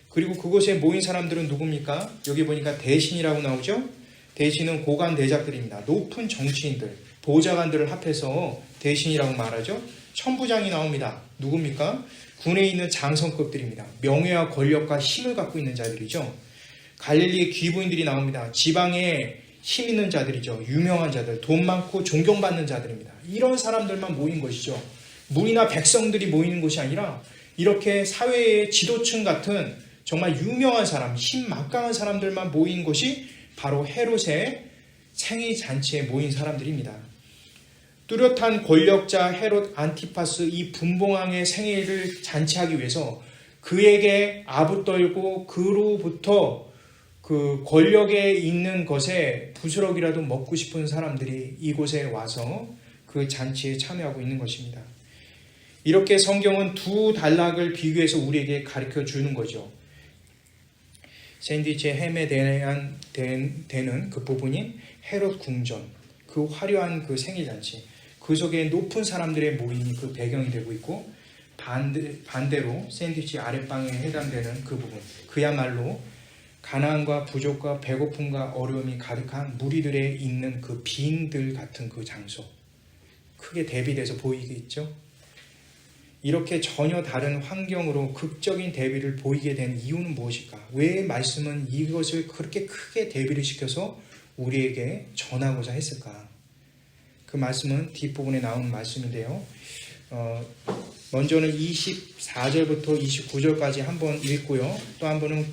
그리고 그곳에 모인 사람들은 누굽니까? 여기 보니까 대신이라고 나오죠. 대신은 고관 대작들입니다. 높은 정치인들, 보좌관들을 합해서 대신이라고 말하죠. 천부장이 나옵니다. 누굽니까? 군에 있는 장성급들입니다. 명예와 권력과 힘을 갖고 있는 자들이죠. 갈릴리의 귀부인들이 나옵니다. 지방에 힘 있는 자들이죠. 유명한 자들, 돈 많고 존경받는 자들입니다. 이런 사람들만 모인 것이죠. 무리나 백성들이 모이는 것이 아니라 이렇게 사회의 지도층 같은 정말 유명한 사람, 힘 막강한 사람들만 모인 것이 바로 헤롯의 생일잔치에 모인 사람들입니다. 뚜렷한 권력자 헤롯 안티파스 이 분봉왕의 생일을 잔치하기 위해서 그에게 아부떨고 그로부터 그 권력에 있는 것에 부스럭이라도 먹고 싶은 사람들이 이곳에 와서 그 잔치에 참여하고 있는 것입니다. 이렇게 성경은 두 단락을 비교해서 우리에게 가르쳐 주는 거죠. 샌드위치 햄에 대한 되는 그 부분인 헤롯 궁전, 그 화려한 그 생일잔치, 그 속에 높은 사람들의 모임이 그 배경이 되고 있고 반대로 샌드위치 아랫방에 해당되는 그 부분, 그야말로 가난과 부족과 배고픔과 어려움이 가득한 무리들의 있는 그 빈들 같은 그 장소, 크게 대비돼서 보이겠죠. 이렇게 전혀 다른 환경으로 극적인 대비를 보이게 된 이유는 무엇일까? 왜 말씀은 이것을 그렇게 크게 대비를 시켜서 우리에게 전하고자 했을까? 그 말씀은 뒷부분에 나오는 말씀인데요. 먼저는 24절부터 29절까지 한번 읽고요. 또 한 번은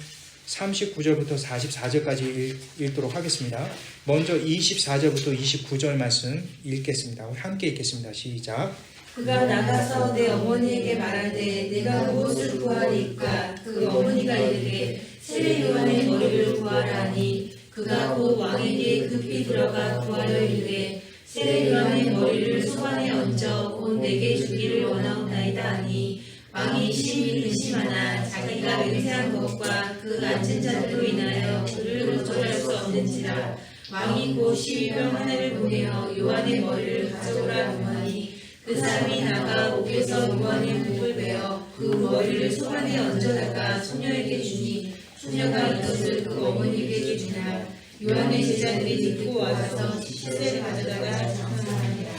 39절부터 44절까지 읽도록 하겠습니다. 먼저 24절부터 29절 말씀 읽겠습니다. 우리 함께 읽겠습니다. 시작. 그가 나가서 내 어머니에게 말하되 내가 무엇을 구하리까? 그 어머니가 이르되 세례 요한의 머리를 구하라 하니 그가 곧 왕에게 급히 들어가 구하여 이르되 세례 요한의 머리를 수완에 얹어 곧 내게 주기를 원하옵나이다 하니 왕이 심히 근심하나 자기가 맹세한 것과 그 앉은 자들로 인하여 그를 거절할 수 없는지라 왕이 곧 12명 하나를 보내어 요한의 머리를 가져오라 명하니 그 사람이 나가 옥에서 요한의 목을 베어 그 머리를 소반에 얹어다가 소녀에게 주니 소녀가 이것을 그 어머니에게 주나 요한의 제자들이 듣고 와서 칫솔을 가져다가 장사하니라.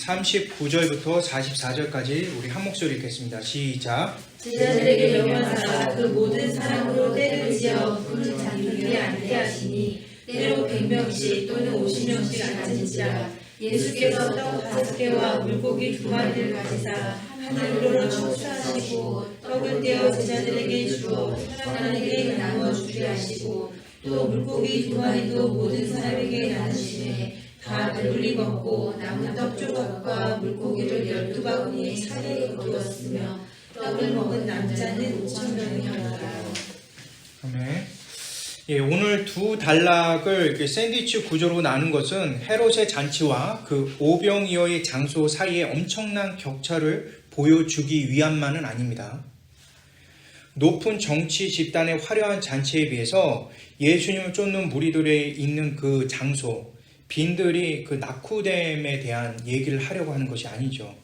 39절부터 44절까지 우리 한 목소리 읽겠습니다. 시작. 제자들에게 명하사 그 모든 사람으로 때를 지어 그를 잠들게 앉게 하시니 때로 100명씩 또는 50명씩 앉은지라. 예수께서 떡 5개와 물고기 2마리를 가지사 하늘으로 축사하시고 떡을 떼어 제자들에게 주어 사람에게 나누어 주게 하시고 또 물고기 2마리도 모든 사람에게 나누시매 다 배불리 먹고 남은 떡 조각과 물고기를 12바구니에 차례로 거두었으며 떡을 먹은 남자는 5,000명이었더라. 아멘. 예, 오늘 두 단락을 이렇게 샌드위치 구조로 나눈 것은 헤롯의 잔치와 그 오병이어의 장소 사이에 엄청난 격차를 보여주기 위함만은 아닙니다. 높은 정치 집단의 화려한 잔치에 비해서 예수님을 쫓는 무리들이 있는 그 장소, 빈들이 그 낙후됨에 대한 얘기를 하려고 하는 것이 아니죠.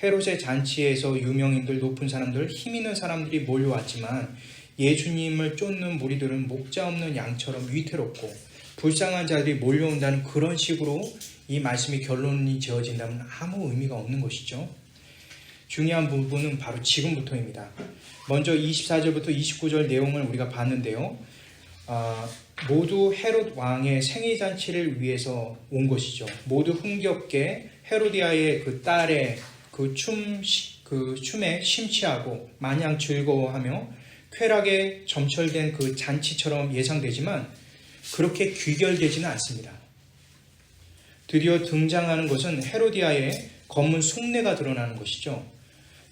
헤롯의 잔치에서 유명인들, 높은 사람들, 힘 있는 사람들이 몰려왔지만 예수님을 쫓는 무리들은 목자 없는 양처럼 위태롭고 불쌍한 자들이 몰려온다는 그런 식으로 이 말씀이 결론이 지어진다면 아무 의미가 없는 것이죠. 중요한 부분은 바로 지금부터입니다. 먼저 24절부터 29절 내용을 우리가 봤는데요. 모두 헤롯 왕의 생일잔치를 위해서 온 것이죠. 모두 흥겹게 헤로디아의 그 딸의 그 춤에 심취하고 마냥 즐거워하며 쾌락에 점철된 그 잔치처럼 예상되지만 그렇게 귀결되지는 않습니다. 드디어 등장하는 것은 헤로디아의 검은 속내가 드러나는 것이죠.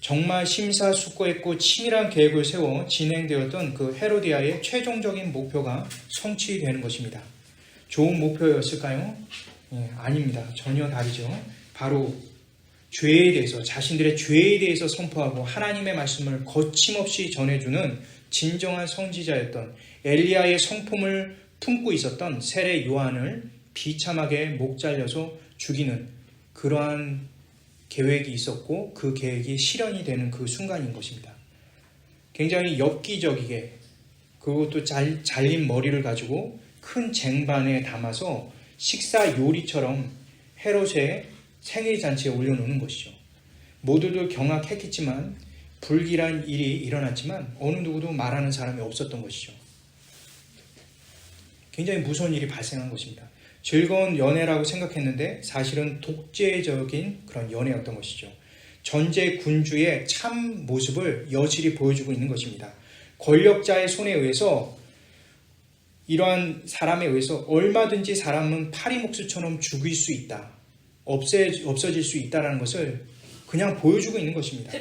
정말 심사숙고했고 치밀한 계획을 세워 진행되었던 그 헤로디아의 최종적인 목표가 성취되는 것입니다. 좋은 목표였을까요? 아닙니다. 전혀 다르죠. 바로 죄에 대해서, 자신들의 죄에 대해서 선포하고 하나님의 말씀을 거침없이 전해주는 진정한 선지자였던 엘리야의 성품을 품고 있었던 세례 요한을 비참하게 목 잘려서 죽이는 그러한 계획이 있었고 그 계획이 실현이 되는 그 순간인 것입니다. 굉장히 엽기적이게 그것도 잘린 머리를 가지고 큰 쟁반에 담아서 식사 요리처럼 헤롯의 생일잔치에 올려놓는 것이죠. 모두들 경악했겠지만 불길한 일이 일어났지만 어느 누구도 말하는 사람이 없었던 것이죠. 굉장히 무서운 일이 발생한 것입니다. 즐거운 연애라고 생각했는데 사실은 독재적인 그런 연애였던 것이죠. 전제 군주의 참 모습을 여실히 보여주고 있는 것입니다. 권력자의 손에 의해서 이러한 사람에 의해서 얼마든지 사람은 파리목수처럼 죽일 수 있다. 없어질 수 있다는 것을 그냥 보여주고 있는 것입니다.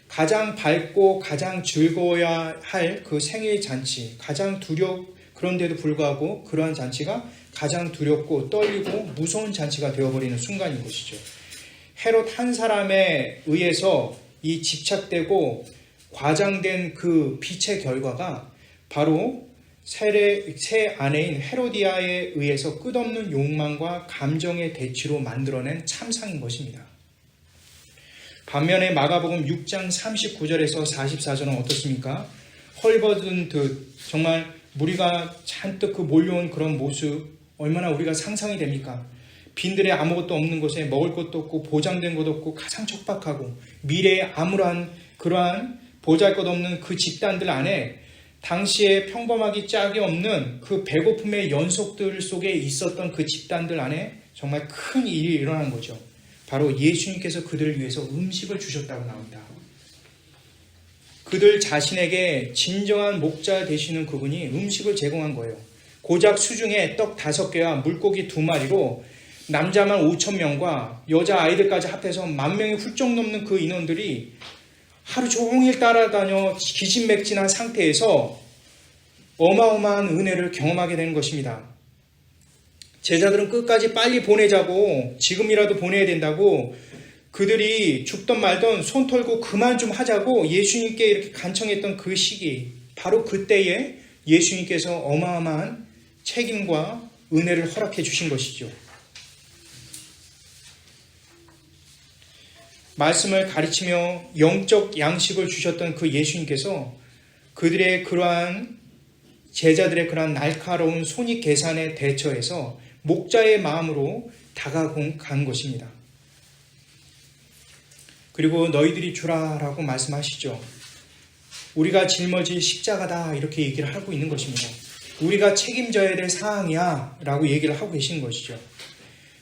가장 밝고 가장 즐거워야 할 그 생일 잔치, 가장 그런데도 불구하고 그러한 잔치가 가장 두렵고 떨리고 무서운 잔치가 되어버리는 순간인 것이죠. 헤롯 한 사람에 의해서 이 집착되고 과장된 그 빛의 결과가 바로 새 아내인 헤로디아에 의해서 끝없는 욕망과 감정의 대치로 만들어낸 참상인 것입니다. 반면에 마가복음 6장 39절에서 44절은 어떻습니까? 헐벗은 듯 정말 무리가 잔뜩 그 몰려온 그런 모습 얼마나 우리가 상상이 됩니까? 빈들에 아무것도 없는 곳에 먹을 것도 없고 보장된 것도 없고 가장 척박하고 미래에 아무런 그러한 보잘것없는 그 집단들 안에 당시에 평범하기 짝이 없는 그 배고픔의 연속들 속에 있었던 그 집단들 안에 정말 큰 일이 일어난 거죠. 바로 예수님께서 그들을 위해서 음식을 주셨다고 나옵니다. 그들 자신에게 진정한 목자 되시는 그분이 음식을 제공한 거예요. 고작 수중에 떡 5개와 물고기 2마리로 남자만 5,000명과 여자 아이들까지 합해서 10,000명이 훌쩍 넘는 그 인원들이 하루 종일 따라다녀 기진맥진한 상태에서 어마어마한 은혜를 경험하게 되는 것입니다. 제자들은 끝까지 빨리 보내자고, 지금이라도 보내야 된다고, 그들이 죽던 말던 손 털고 그만 좀 하자고 예수님께 이렇게 간청했던 그 시기, 바로 그때에 예수님께서 어마어마한 책임과 은혜를 허락해 주신 것이죠. 말씀을 가르치며 영적 양식을 주셨던 그 예수님께서 그들의 그러한 제자들의 그러한 날카로운 손익 계산에 대처해서 목자의 마음으로 다가간 것입니다. 그리고 너희들이 주라라고 말씀하시죠. 우리가 짊어질 십자가다 이렇게 얘기를 하고 있는 것입니다. 우리가 책임져야 될 사항이야 라고 얘기를 하고 계시는 것이죠.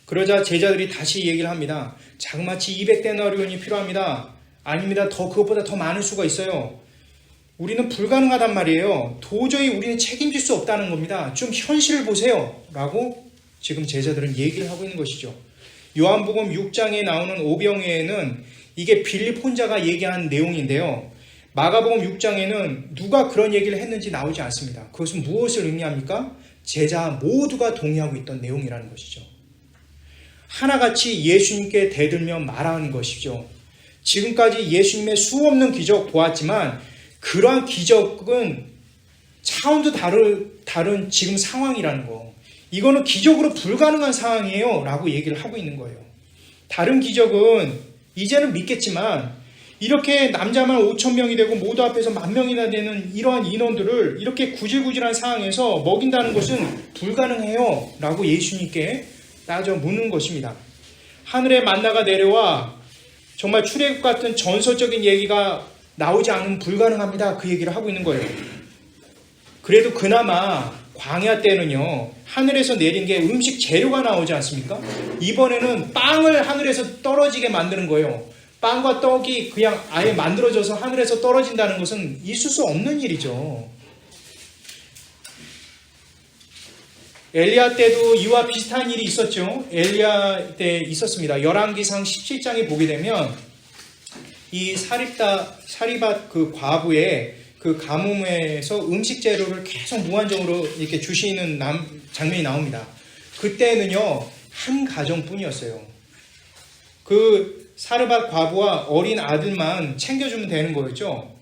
그러자 제자들이 다시 얘기를 합니다. 자그마치 200데나리온이 필요합니다. 아닙니다. 그것보다 더 많을 수가 있어요. 우리는 불가능하단 말이에요. 도저히 우리는 책임질 수 없다는 겁니다. 좀 현실을 보세요 라고 지금 제자들은 얘기를 하고 있는 것이죠. 요한복음 6장에 나오는 오병이어는 이게 빌립 혼자가 얘기한 내용인데요. 마가복음 6장에는 누가 그런 얘기를 했는지 나오지 않습니다. 그것은 무엇을 의미합니까? 제자 모두가 동의하고 있던 내용이라는 것이죠. 하나같이 예수님께 대들며 말하는 것이죠. 지금까지 예수님의 수없는 기적 보았지만 그러한 기적은 차원도 다른 지금 상황이라는 거. 이거는 기적으로 불가능한 상황이에요 라고 얘기를 하고 있는 거예요. 다른 기적은 이제는 믿겠지만 이렇게 남자만 5,000명이 되고 모두 앞에서 10,000명이나 되는 이러한 인원들을 이렇게 구질구질한 상황에서 먹인다는 것은 불가능해요 라고 예수님께 따져 묻는 것입니다. 하늘의 만나가 내려와 정말 출애굽 같은 전설적인 얘기가 나오지 않으면 불가능합니다. 그 얘기를 하고 있는 거예요. 그래도 그나마 광야 때는요, 하늘에서 내린 게 음식 재료가 나오지 않습니까? 이번에는 빵을 하늘에서 떨어지게 만드는 거예요. 빵과 떡이 그냥 아예 만들어져서 하늘에서 떨어진다는 것은 있을 수 없는 일이죠. 엘리야 때도 이와 비슷한 일이 있었죠. 엘리야 때 있었습니다. 열왕기상 17장에 보게 되면 이 사리밧 그 과부의 그 가뭄에서 음식 재료를 계속 무한정으로 이렇게 주시는 장면이 나옵니다. 그때는요, 한 가정뿐이었어요. 그 사르밧 과부와 어린 아들만 챙겨주면 되는 거였죠.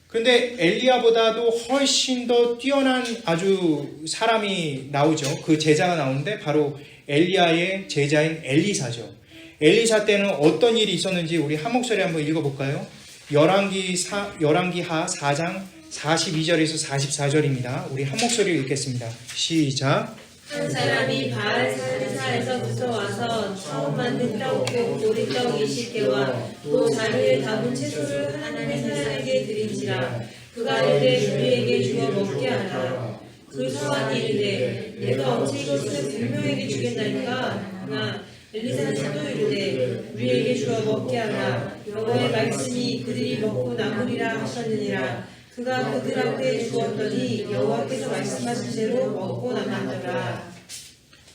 그런데 엘리야보다도 훨씬 더 뛰어난 아주 사람이 나오죠. 그 제자가 나오는데 바로 엘리야의 제자인 엘리사죠. 엘리사 때는 어떤 일이 있었는지 우리 한 목소리 한번 읽어볼까요? 열왕기하 4장 42절에서 44절입니다. 우리 한 목소리 읽겠습니다. 시작. 한 사람이 바알 산사에서부터 와서 처음 만든 떡국 보리떡 20개와 또 자루에 담은 채소를 하나님 사람에게 드린지라. 그가 이르되 우리에게 주어 먹게 하라. 그 수완이 이르되 내가 어찌 이것을 분명에게 주겠나이까. 그러나 엘리사는 또 이르되 우리에게 주어 먹게 하라. 여호와의 말씀이 그들이 먹고 남으리라 하셨느니라. 그가 그들 앞에 주었더니 여호와께서 말씀하신 대로 먹고 남았더라.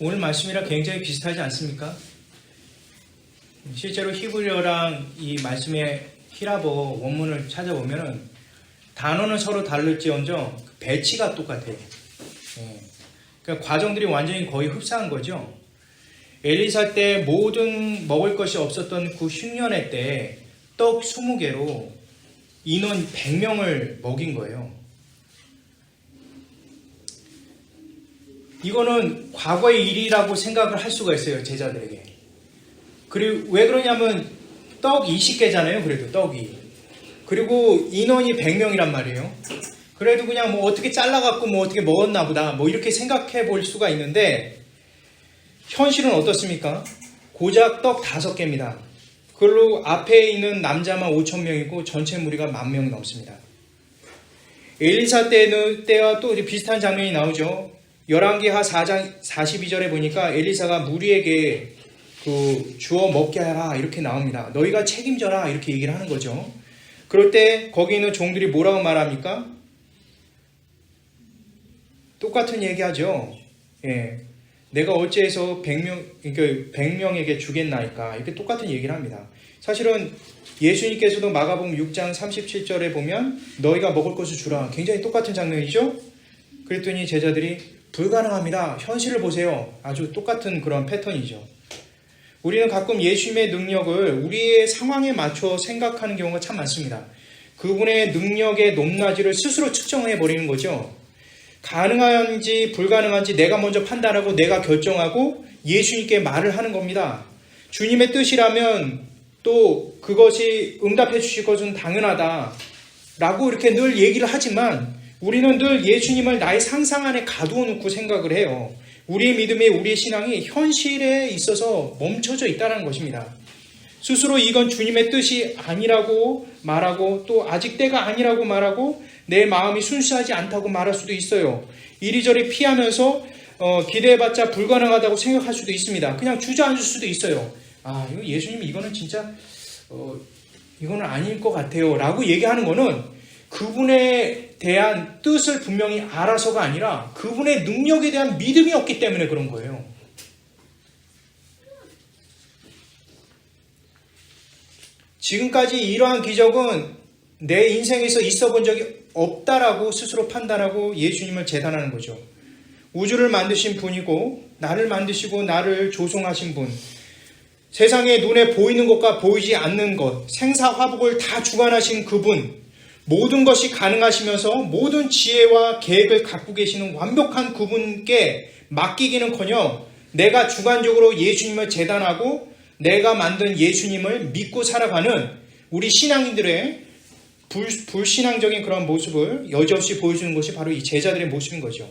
오늘 말씀이랑 굉장히 비슷하지 않습니까? 실제로 히브리어랑 이 말씀의 히라버 원문을 찾아보면은 단어는 서로 다를지언정 배치가 똑같아요. 그러니까 과정들이 완전히 거의 흡사한 거죠. 엘리사 때 모든 먹을 것이 없었던 그 흉년회 때 떡 20개로 인원 100명을 먹인 거예요. 이거는 과거의 일이라고 생각을 할 수가 있어요, 제자들에게. 그리고 왜 그러냐면 떡 20개잖아요, 그래도 떡이. 그리고 인원이 100명이란 말이에요. 그래도 그냥 뭐 어떻게 잘라갖고 뭐 어떻게 먹었나 보다 뭐 이렇게 생각해 볼 수가 있는데 현실은 어떻습니까? 고작 떡 5개입니다. 그걸로 앞에 있는 남자만 5,000명이고 전체 무리가 10,000명이 넘습니다. 엘리사 때와 또 비슷한 장면이 나오죠. 열왕기하 4장 42절에 보니까 엘리사가 무리에게 주어 먹게 하라 이렇게 나옵니다. 너희가 책임져라 이렇게 얘기를 하는 거죠. 그럴 때 거기 있는 종들이 뭐라고 말합니까? 똑같은 얘기하죠. 예. 내가 어찌해서 100명에게 주겠나이까 이렇게 똑같은 얘기를 합니다. 사실은 예수님께서도 마가복음 6장 37절에 보면 너희가 먹을 것을 주라 굉장히 똑같은 장면이죠. 그랬더니 제자들이 불가능합니다. 현실을 보세요. 아주 똑같은 그런 패턴이죠. 우리는 가끔 예수님의 능력을 우리의 상황에 맞춰 생각하는 경우가 참 많습니다. 그분의 능력의 높낮이를 스스로 측정해 버리는 거죠. 가능한지 불가능한지 내가 먼저 판단하고 내가 결정하고 예수님께 말을 하는 겁니다. 주님의 뜻이라면 또 그것이 응답해 주실 것은 당연하다 라고 이렇게 늘 얘기를 하지만 우리는 늘 예수님을 나의 상상 안에 가두어 놓고 생각을 해요. 우리의 믿음이, 우리의 신앙이 현실에 있어서 멈춰져 있다는 것입니다. 스스로 이건 주님의 뜻이 아니라고 말하고 또 아직 때가 아니라고 말하고 내 마음이 순수하지 않다고 말할 수도 있어요. 이리저리 피하면서 기대해봤자 불가능하다고 생각할 수도 있습니다. 그냥 주저앉을 수도 있어요. 이거 예수님 이거는 진짜 이거는 아닐 것 같아요 라고 얘기하는 거는 그분에 대한 뜻을 분명히 알아서가 아니라 그분의 능력에 대한 믿음이 없기 때문에 그런 거예요. 지금까지 이러한 기적은 내 인생에서 있어 본 적이 없다라고 스스로 판단하고 예수님을 재단하는 거죠. 우주를 만드신 분이고 나를 만드시고 나를 조성하신 분, 세상에 눈에 보이는 것과 보이지 않는 것, 생사화복을 다 주관하신 그분, 모든 것이 가능하시면서 모든 지혜와 계획을 갖고 계시는 완벽한 그분께 맡기기는커녕 내가 주관적으로 예수님을 재단하고 내가 만든 예수님을 믿고 살아가는 우리 신앙인들의 불신앙적인 그런 모습을 여지없이 보여주는 것이 바로 이 제자들의 모습인 거죠.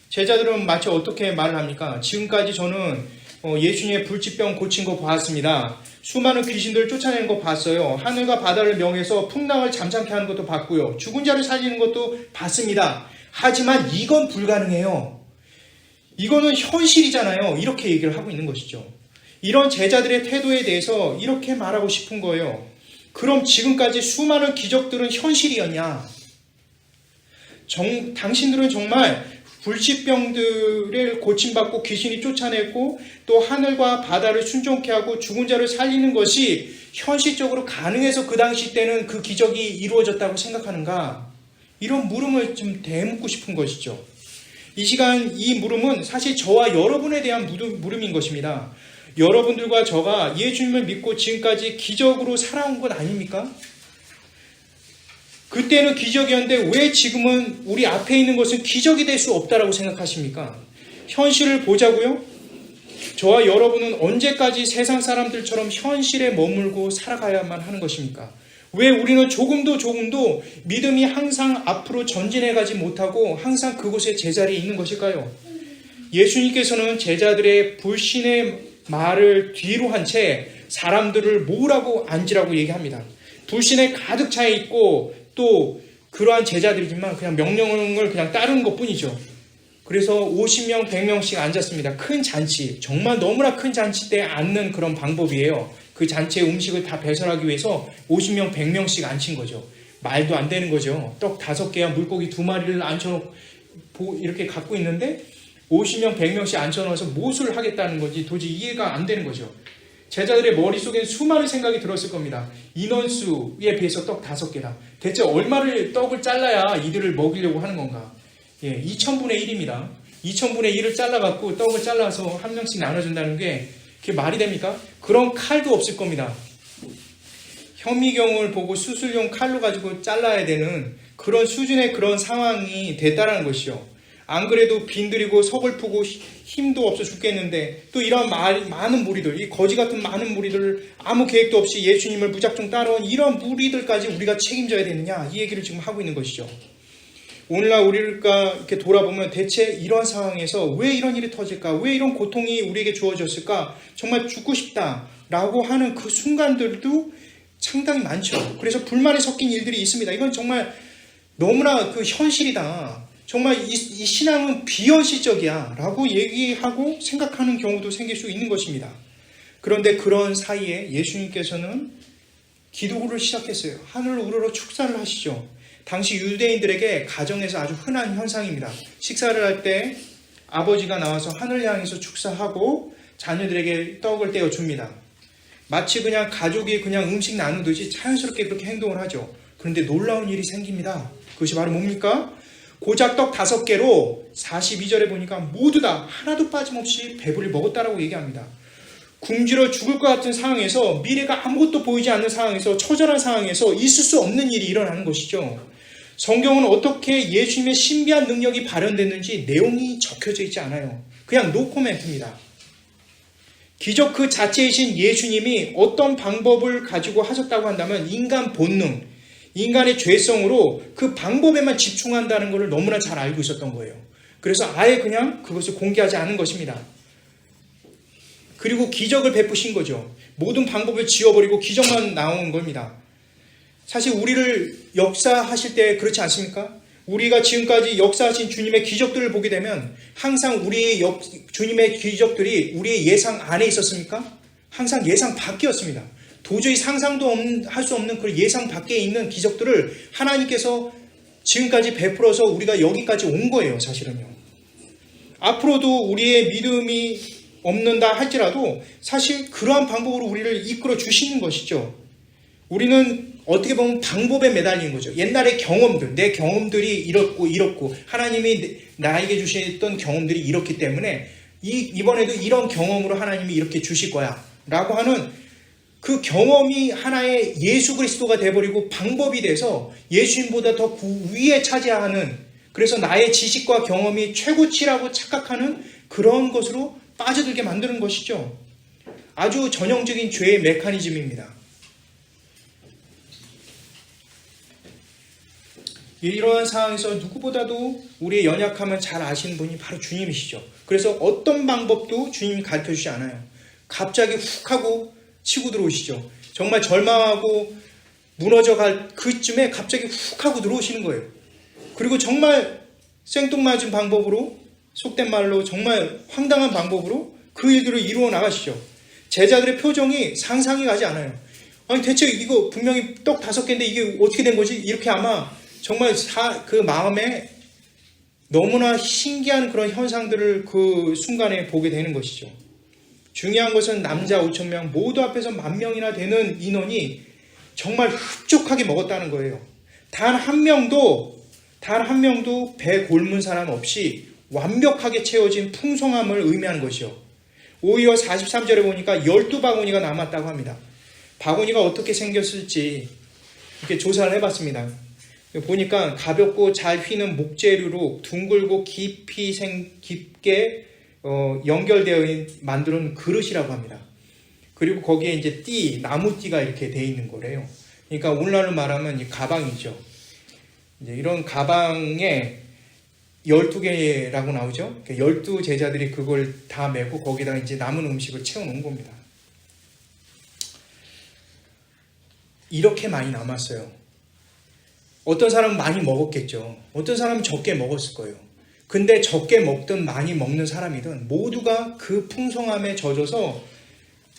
제자들은 마치 어떻게 말을 합니까? 지금까지 저는 예수님의 불치병 고친 거 봤습니다. 수많은 귀신들을 쫓아내는 거 봤어요. 하늘과 바다를 명해서 풍랑을 잠잠케 하는 것도 봤고요. 죽은 자를 살리는 것도 봤습니다. 하지만 이건 불가능해요. 이거는 현실이잖아요. 이렇게 얘기를 하고 있는 것이죠. 이런 제자들의 태도에 대해서 이렇게 말하고 싶은 거예요. 그럼 지금까지 수많은 기적들은 현실이었냐? 당신들은 정말 불치병들을 고침받고 귀신이 쫓아내고 또 하늘과 바다를 순종케 하고 죽은 자를 살리는 것이 현실적으로 가능해서 그 당시 때는 그 기적이 이루어졌다고 생각하는가? 이런 물음을 좀 대묻고 싶은 것이죠. 이 시간 이 물음은 사실 저와 여러분에 대한 물음인 것입니다. 여러분들과 저가 예수님을 믿고 지금까지 기적으로 살아온 것 아닙니까? 그때는 기적이었는데 왜 지금은 우리 앞에 있는 것은 기적이 될 수 없다라고 생각하십니까? 현실을 보자고요? 저와 여러분은 언제까지 세상 사람들처럼 현실에 머물고 살아가야만 하는 것입니까? 왜 우리는 조금도 믿음이 항상 앞으로 전진해 가지 못하고 항상 그곳에 제자리에 있는 것일까요? 예수님께서는 제자들의 불신의 말을 뒤로 한 채 사람들을 모으라고 앉으라고 얘기합니다. 불신에 가득 차 있고 또 그러한 제자들이지만 그냥 명령을 그냥 따르는 것뿐이죠. 그래서 50명, 100명씩 앉았습니다. 큰 잔치, 정말 너무나 큰 잔치 때 앉는 그런 방법이에요. 그 잔치의 음식을 다 배설하기 위해서 50명, 100명씩 앉힌 거죠. 말도 안 되는 거죠. 떡 5개와 물고기 2마리를 앉혀놓고 이렇게 갖고 있는데 50명, 100명씩 앉혀놓아서 무엇을 하겠다는 건지 도저히 이해가 안 되는 거죠. 제자들의 머릿속엔 수많은 생각이 들었을 겁니다. 인원수에 비해서 떡 5개다. 대체 얼마를 떡을 잘라야 이들을 먹이려고 하는 건가? 2000분의 1입니다. 2000분의 1을 잘라갖고 떡을 잘라서 한 명씩 나눠준다는 게 그게 말이 됩니까? 그런 칼도 없을 겁니다. 현미경을 보고 수술용 칼로 가지고 잘라야 되는 그런 수준의 그런 상황이 됐다는 것이죠. 안 그래도 빈들이고 서글프고 힘도 없어 죽겠는데 또 이런 많은 무리들, 이 거지 같은 많은 무리들을 아무 계획도 없이 예수님을 무작정 따라온 이런 무리들까지 우리가 책임져야 되느냐, 이 얘기를 지금 하고 있는 것이죠. 오늘날 우리가 이렇게 돌아보면 대체 이런 상황에서 왜 이런 일이 터질까? 왜 이런 고통이 우리에게 주어졌을까? 정말 죽고 싶다라고 하는 그 순간들도 상당히 많죠. 그래서 불만이 섞인 일들이 있습니다. 이건 정말 너무나 그 현실이다. 정말 이 신앙은 비현실적이야 라고 얘기하고 생각하는 경우도 생길 수 있는 것입니다. 그런데 그런 사이에 예수님께서는 기도를 시작했어요. 하늘을 우러러 축사를 하시죠. 당시 유대인들에게 가정에서 아주 흔한 현상입니다. 식사를 할 때 아버지가 나와서 하늘 향해서 축사하고 자녀들에게 떡을 떼어 줍니다. 마치 그냥 가족이 그냥 음식 나누듯이 자연스럽게 그렇게 행동을 하죠. 그런데 놀라운 일이 생깁니다. 그것이 바로 뭡니까? 고작 떡 5개로 42절에 보니까 모두 다 하나도 빠짐없이 배부리 먹었다라고 얘기합니다. 굶주려 죽을 것 같은 상황에서, 미래가 아무것도 보이지 않는 상황에서, 처절한 상황에서 있을 수 없는 일이 일어나는 것이죠. 성경은 어떻게 예수님의 신비한 능력이 발현됐는지 내용이 적혀져 있지 않아요. 그냥 노코멘트입니다. 기적 그 자체이신 예수님이 어떤 방법을 가지고 하셨다고 한다면 인간 본능, 인간의 죄성으로 그 방법에만 집중한다는 것을 너무나 잘 알고 있었던 거예요. 그래서 아예 그냥 그것을 공개하지 않은 것입니다. 그리고 기적을 베푸신 거죠. 모든 방법을 지워버리고 기적만 나온 겁니다. 사실 우리를 역사하실 때 그렇지 않습니까? 우리가 지금까지 역사하신 주님의 기적들을 보게 되면 항상 우리의 주님의 기적들이 우리의 예상 안에 있었습니까? 항상 예상 밖이었습니다. 도저히 상상도 할 수 없는 그 예상 밖에 있는 기적들을 하나님께서 지금까지 베풀어서 우리가 여기까지 온 거예요, 사실은요. 앞으로도 우리의 믿음이 없는다 할지라도 사실 그러한 방법으로 우리를 이끌어 주시는 것이죠. 우리는 어떻게 보면 방법에 매달린 거죠. 옛날의 경험들, 내 경험들이 이렇고 하나님이 나에게 주셨던 경험들이 이렇기 때문에 이번에도 이런 경험으로 하나님이 이렇게 주실 거야 라고 하는 그 경험이 하나의 예수 그리스도가 돼버리고 방법이 돼서 예수님보다 더 위에 차지하는, 그래서 나의 지식과 경험이 최고치라고 착각하는 그런 것으로 빠져들게 만드는 것이죠. 아주 전형적인 죄의 메커니즘입니다. 이러한 상황에서 누구보다도 우리의 연약함을 잘 아시는 분이 바로 주님이시죠. 그래서 어떤 방법도 주님이 가르쳐주지 않아요. 갑자기 훅 하고 치고 들어오시죠. 정말 절망하고 무너져갈 그쯤에 갑자기 훅 하고 들어오시는 거예요. 그리고 정말 생뚱맞은 방법으로, 속된 말로 정말 황당한 방법으로 그 일들을 이루어 나가시죠. 제자들의 표정이 상상이 가지 않아요. 아니 대체 이거 분명히 떡 5개인데 이게 어떻게 된 거지? 이렇게 아마 정말 그 마음에 너무나 신기한 그런 현상들을 그 순간에 보게 되는 것이죠. 중요한 것은 남자 5,000명 모두 앞에서 10,000명이나 되는 인원이 정말 흡족하게 먹었다는 거예요. 단 한 명도 배 곪은 사람 없이 완벽하게 채워진 풍성함을 의미하는 것이요. 오히려 43절에 보니까 12바구니가 남았다고 합니다. 바구니가 어떻게 생겼을지 이렇게 조사를 해봤습니다. 보니까 가볍고 잘 휘는 목재류로 둥글고 깊게 연결되어 만드는 그릇이라고 합니다. 그리고 거기에 이제 나무띠가 이렇게 되어 있는 거래요. 그러니까 오늘날로 말하면 이 가방이죠. 이제 이런 가방에 12개라고 나오죠. 12 제자들이 그걸 다 메고 거기다가 이제 남은 음식을 채워놓은 겁니다. 이렇게 많이 남았어요. 어떤 사람은 많이 먹었겠죠. 어떤 사람은 적게 먹었을 거예요. 근데 적게 먹든 많이 먹는 사람이든 모두가 그 풍성함에 젖어서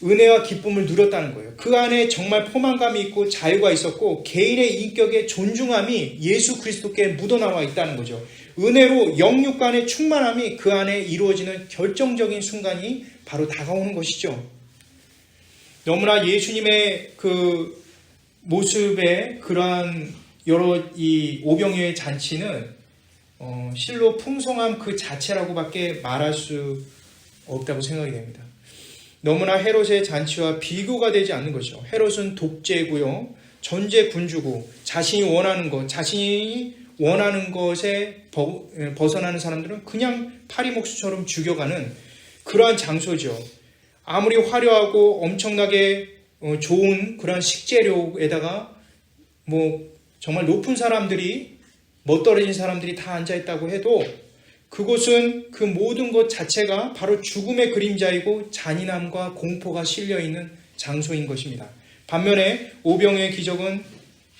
은혜와 기쁨을 누렸다는 거예요. 그 안에 정말 포만감이 있고 자유가 있었고 개인의 인격의 존중함이 예수 그리스도께 묻어나와 있다는 거죠. 은혜로 영육 간의 충만함이 그 안에 이루어지는 결정적인 순간이 바로 다가오는 것이죠. 너무나 예수님의 그 모습에 그러한 여러 이 오병이어의 잔치는 실로 풍성함 그 자체라고밖에 말할 수 없다고 생각이 됩니다. 너무나 헤롯의 잔치와 비교가 되지 않는 것이죠. 헤롯은 독재고요, 전제 군주고 자신이 원하는 것에 벗어나는 사람들은 그냥 파리목수처럼 죽여가는 그러한 장소죠. 아무리 화려하고 엄청나게 좋은 그런 식재료에다가 정말 높은 사람들이, 멋떨어진 사람들이 다 앉아있다고 해도 그곳은 그 모든 것 자체가 바로 죽음의 그림자이고 잔인함과 공포가 실려있는 장소인 것입니다. 반면에 오병이어의 기적은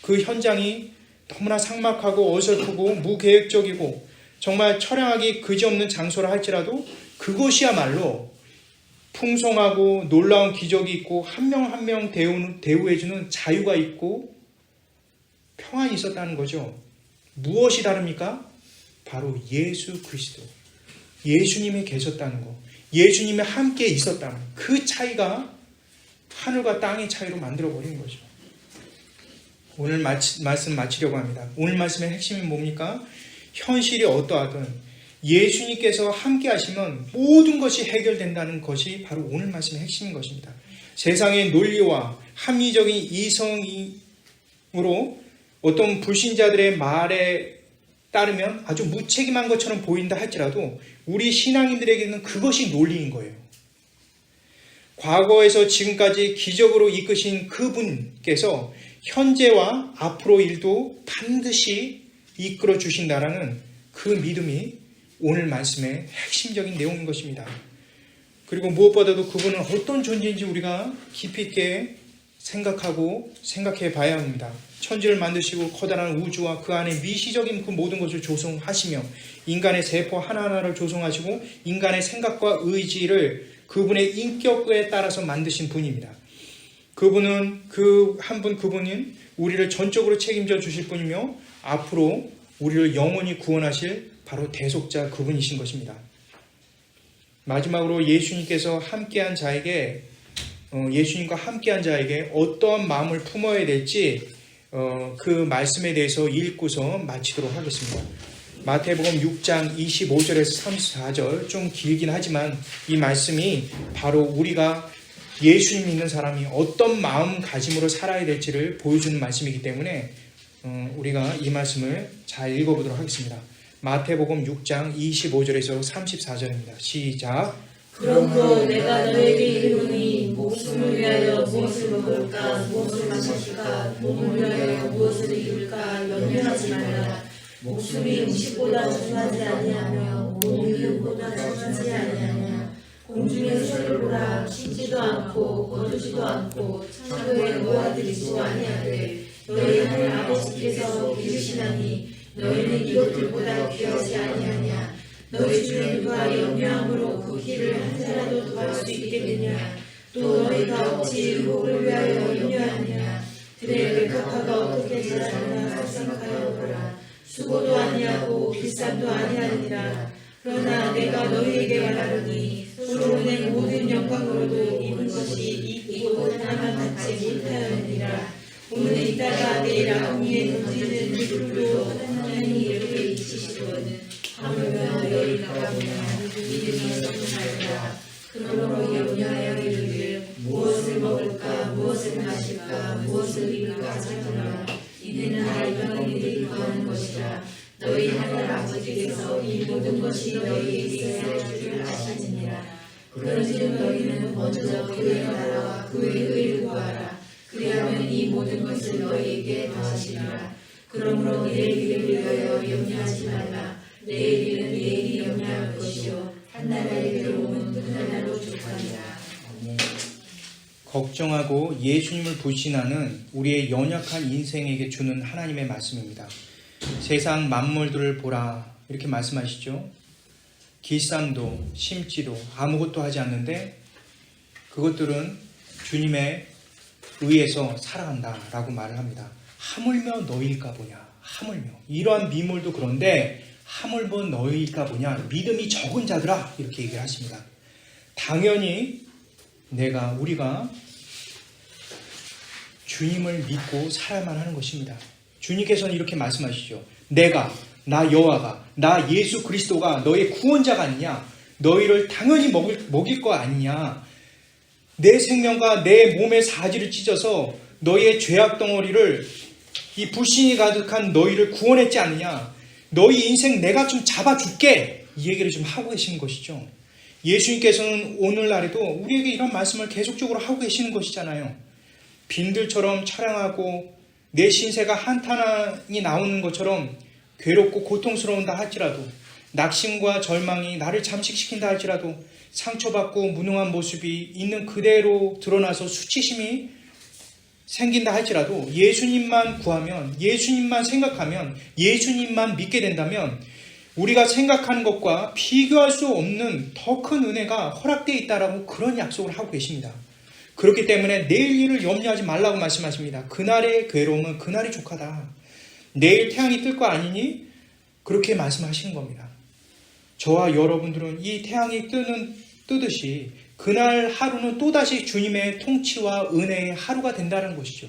그 현장이 너무나 삭막하고 어설프고 무계획적이고 정말 처량하기 그지없는 장소라 할지라도 그것이야말로 풍성하고 놀라운 기적이 있고 한 명 한 명 대우해주는 자유가 있고 평안이 있었다는 거죠. 무엇이 다릅니까? 바로 예수 그리스도, 예수님이 계셨다는 거, 예수님이 함께 있었다는 그 차이가 하늘과 땅의 차이로 만들어버린 거죠. 오늘 말씀 마치려고 합니다. 오늘 말씀의 핵심이 뭡니까? 현실이 어떠하든 예수님께서 함께 하시면 모든 것이 해결된다는 것이 바로 오늘 말씀의 핵심인 것입니다. 세상의 논리와 합리적인 이성으로 어떤 불신자들의 말에 따르면 아주 무책임한 것처럼 보인다 할지라도 우리 신앙인들에게는 그것이 논리인 거예요. 과거에서 지금까지 기적으로 이끄신 그분께서 현재와 앞으로 일도 반드시 이끌어 주신다라는 그 믿음이 오늘 말씀의 핵심적인 내용인 것입니다. 그리고 무엇보다도 그분은 어떤 존재인지 우리가 깊이 있게 생각하고 생각해 봐야 합니다. 천지를 만드시고 커다란 우주와 그 안에 미시적인 그 모든 것을 조성하시며 인간의 세포 하나하나를 조성하시고 인간의 생각과 의지를 그분의 인격에 따라서 만드신 분입니다. 그분은 그분인 우리를 전적으로 책임져 주실 분이며 앞으로 우리를 영원히 구원하실 바로 대속자 그분이신 것입니다. 마지막으로 예수님과 함께한 자에게 어떠한 마음을 품어야 될지 그 말씀에 대해서 읽고서 마치도록 하겠습니다. 마태복음 6장 25절에서 34절 좀 길긴 하지만 이 말씀이 바로 우리가 예수님 믿는 사람이 어떤 마음가짐으로 살아야 될지를 보여주는 말씀이기 때문에 우리가 이 말씀을 잘 읽어보도록 하겠습니다. 마태복음 6장 25절에서 34절입니다. 시작. 그러므로 내가 너에게 이르노니 목숨을 위하여 무엇을 먹을까 무엇을 마실까 몸을 위하여 무엇을 입을까 염려하지 말라. 목숨이 음식보다 중하지 아니하며 몸이 의복보다 중하지 아니하냐. 공중의 새를 보라. 씻지도 않고 거두지도 않고 창고에 모아들이지도 아니하되 너희 하늘 아버지께서 기르시나니 너희는 이것들보다 귀하지 아니하냐. 너희 중에 누가 염려함으로 그 길을 한 자라도 더할 수 있겠느냐. 또 너희가 어찌 의복을 위하여 염려하느냐. 들의 백합화가 어떻게 자라느냐 생각하여 보라. 수고도 아니하고 비쌈도 아니하느니라. 그러나 내가 너희에게 말하노니 솔로몬의 모든 영광으로도 입은 것이 이 옷 하나만 갖지 못하였느니라. 오늘 이따가 내일 아궁이에 던지는 이불도 하나님이 이렇게 잊으시거든. 하물며 너희가 보면 믿음이 성실하리라. 그러므로 염려하여 이르기를 무엇을 먹을까 무엇을 마실까 무엇을 입을까 찾으라. 이는 다 이방인들이 구하는 것이라. 너희 하늘 아버지께서 이 모든 것이 너희에게 있어야 할 줄 아시느니라. 그런즉 너희는 먼저 그의 나라와 그의 의를 구하라. 그리하면 이 모든 것을 너희에게 더하시리라. 그러므로 내일을 위하여 염려하지 말라. 내일은 내일이 염려할 것이요 한 나라의 괴로움은 그 나라로 족하리라. 걱정하고 예수님을 불신하는 우리의 연약한 인생에게 주는 하나님의 말씀입니다. 세상 만물들을 보라 이렇게 말씀하시죠. 길쌈도 심지도 아무것도 하지 않는데 그것들은 주님의 의해서 살아간다라고 말을 합니다. 하물며 너희일까 보냐. 하물며 이러한 미물도 그런데 하물며 너희일까 보냐. 믿음이 적은 자들아 이렇게 얘기를 하십니다. 당연히 우리가 주님을 믿고 살아야만 하는 것입니다. 주님께서는 이렇게 말씀하시죠. 나 여호와가, 나 예수 그리스도가 너의 구원자가 아니냐. 너희를 당연히 먹일 거 아니냐. 내 생명과 내 몸의 사지를 찢어서 너희의 죄악 덩어리를 이 불신이 가득한 너희를 구원했지 않느냐. 너희 인생 내가 좀 잡아줄게. 이 얘기를 좀 하고 계시는 것이죠. 예수님께서는 오늘날에도 우리에게 이런 말씀을 계속적으로 하고 계시는 것이잖아요. 빈들처럼 처량하고 내 신세가 한탄이 나오는 것처럼 괴롭고 고통스러운다 할지라도 낙심과 절망이 나를 잠식시킨다 할지라도 상처받고 무능한 모습이 있는 그대로 드러나서 수치심이 생긴다 할지라도 예수님만 구하면 예수님만 생각하면 예수님만 믿게 된다면 우리가 생각하는 것과 비교할 수 없는 더 큰 은혜가 허락되어 있다라고 그런 약속을 하고 계십니다. 그렇기 때문에 내일 일을 염려하지 말라고 말씀하십니다. 그날의 괴로움은 그날이 족하다. 내일 태양이 뜰 거 아니니? 그렇게 말씀하시는 겁니다. 저와 여러분들은 이 태양이 뜨듯이 그날 하루는 또다시 주님의 통치와 은혜의 하루가 된다는 것이죠.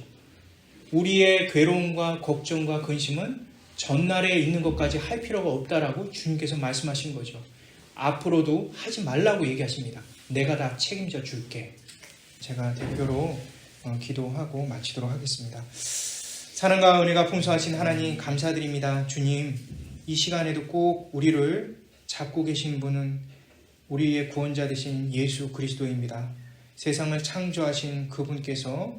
우리의 괴로움과 걱정과 근심은 전날에 있는 것까지 할 필요가 없다라고 주님께서 말씀하신 거죠. 앞으로도 하지 말라고 얘기하십니다. 내가 다 책임져 줄게. 제가 대표로 기도하고 마치도록 하겠습니다. 사랑과 은혜가 풍성하신 하나님 감사드립니다. 주님, 이 시간에도 꼭 우리를 잡고 계신 분은 우리의 구원자 되신 예수 그리스도입니다. 세상을 창조하신 그분께서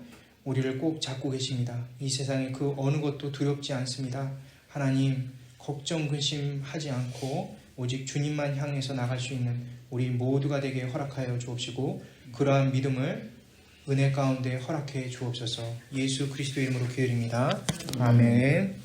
우리를 꼭 잡고 계십니다. 이 세상에 그 어느 것도 두렵지 않습니다. 하나님, 걱정 근심하지 않고 오직 주님만 향해서 나갈 수 있는 우리 모두가 되게 허락하여 주옵시고 그러한 믿음을 은혜 가운데 허락해 주옵소서. 예수 그리스도 이름으로 기도드립니다. 아멘.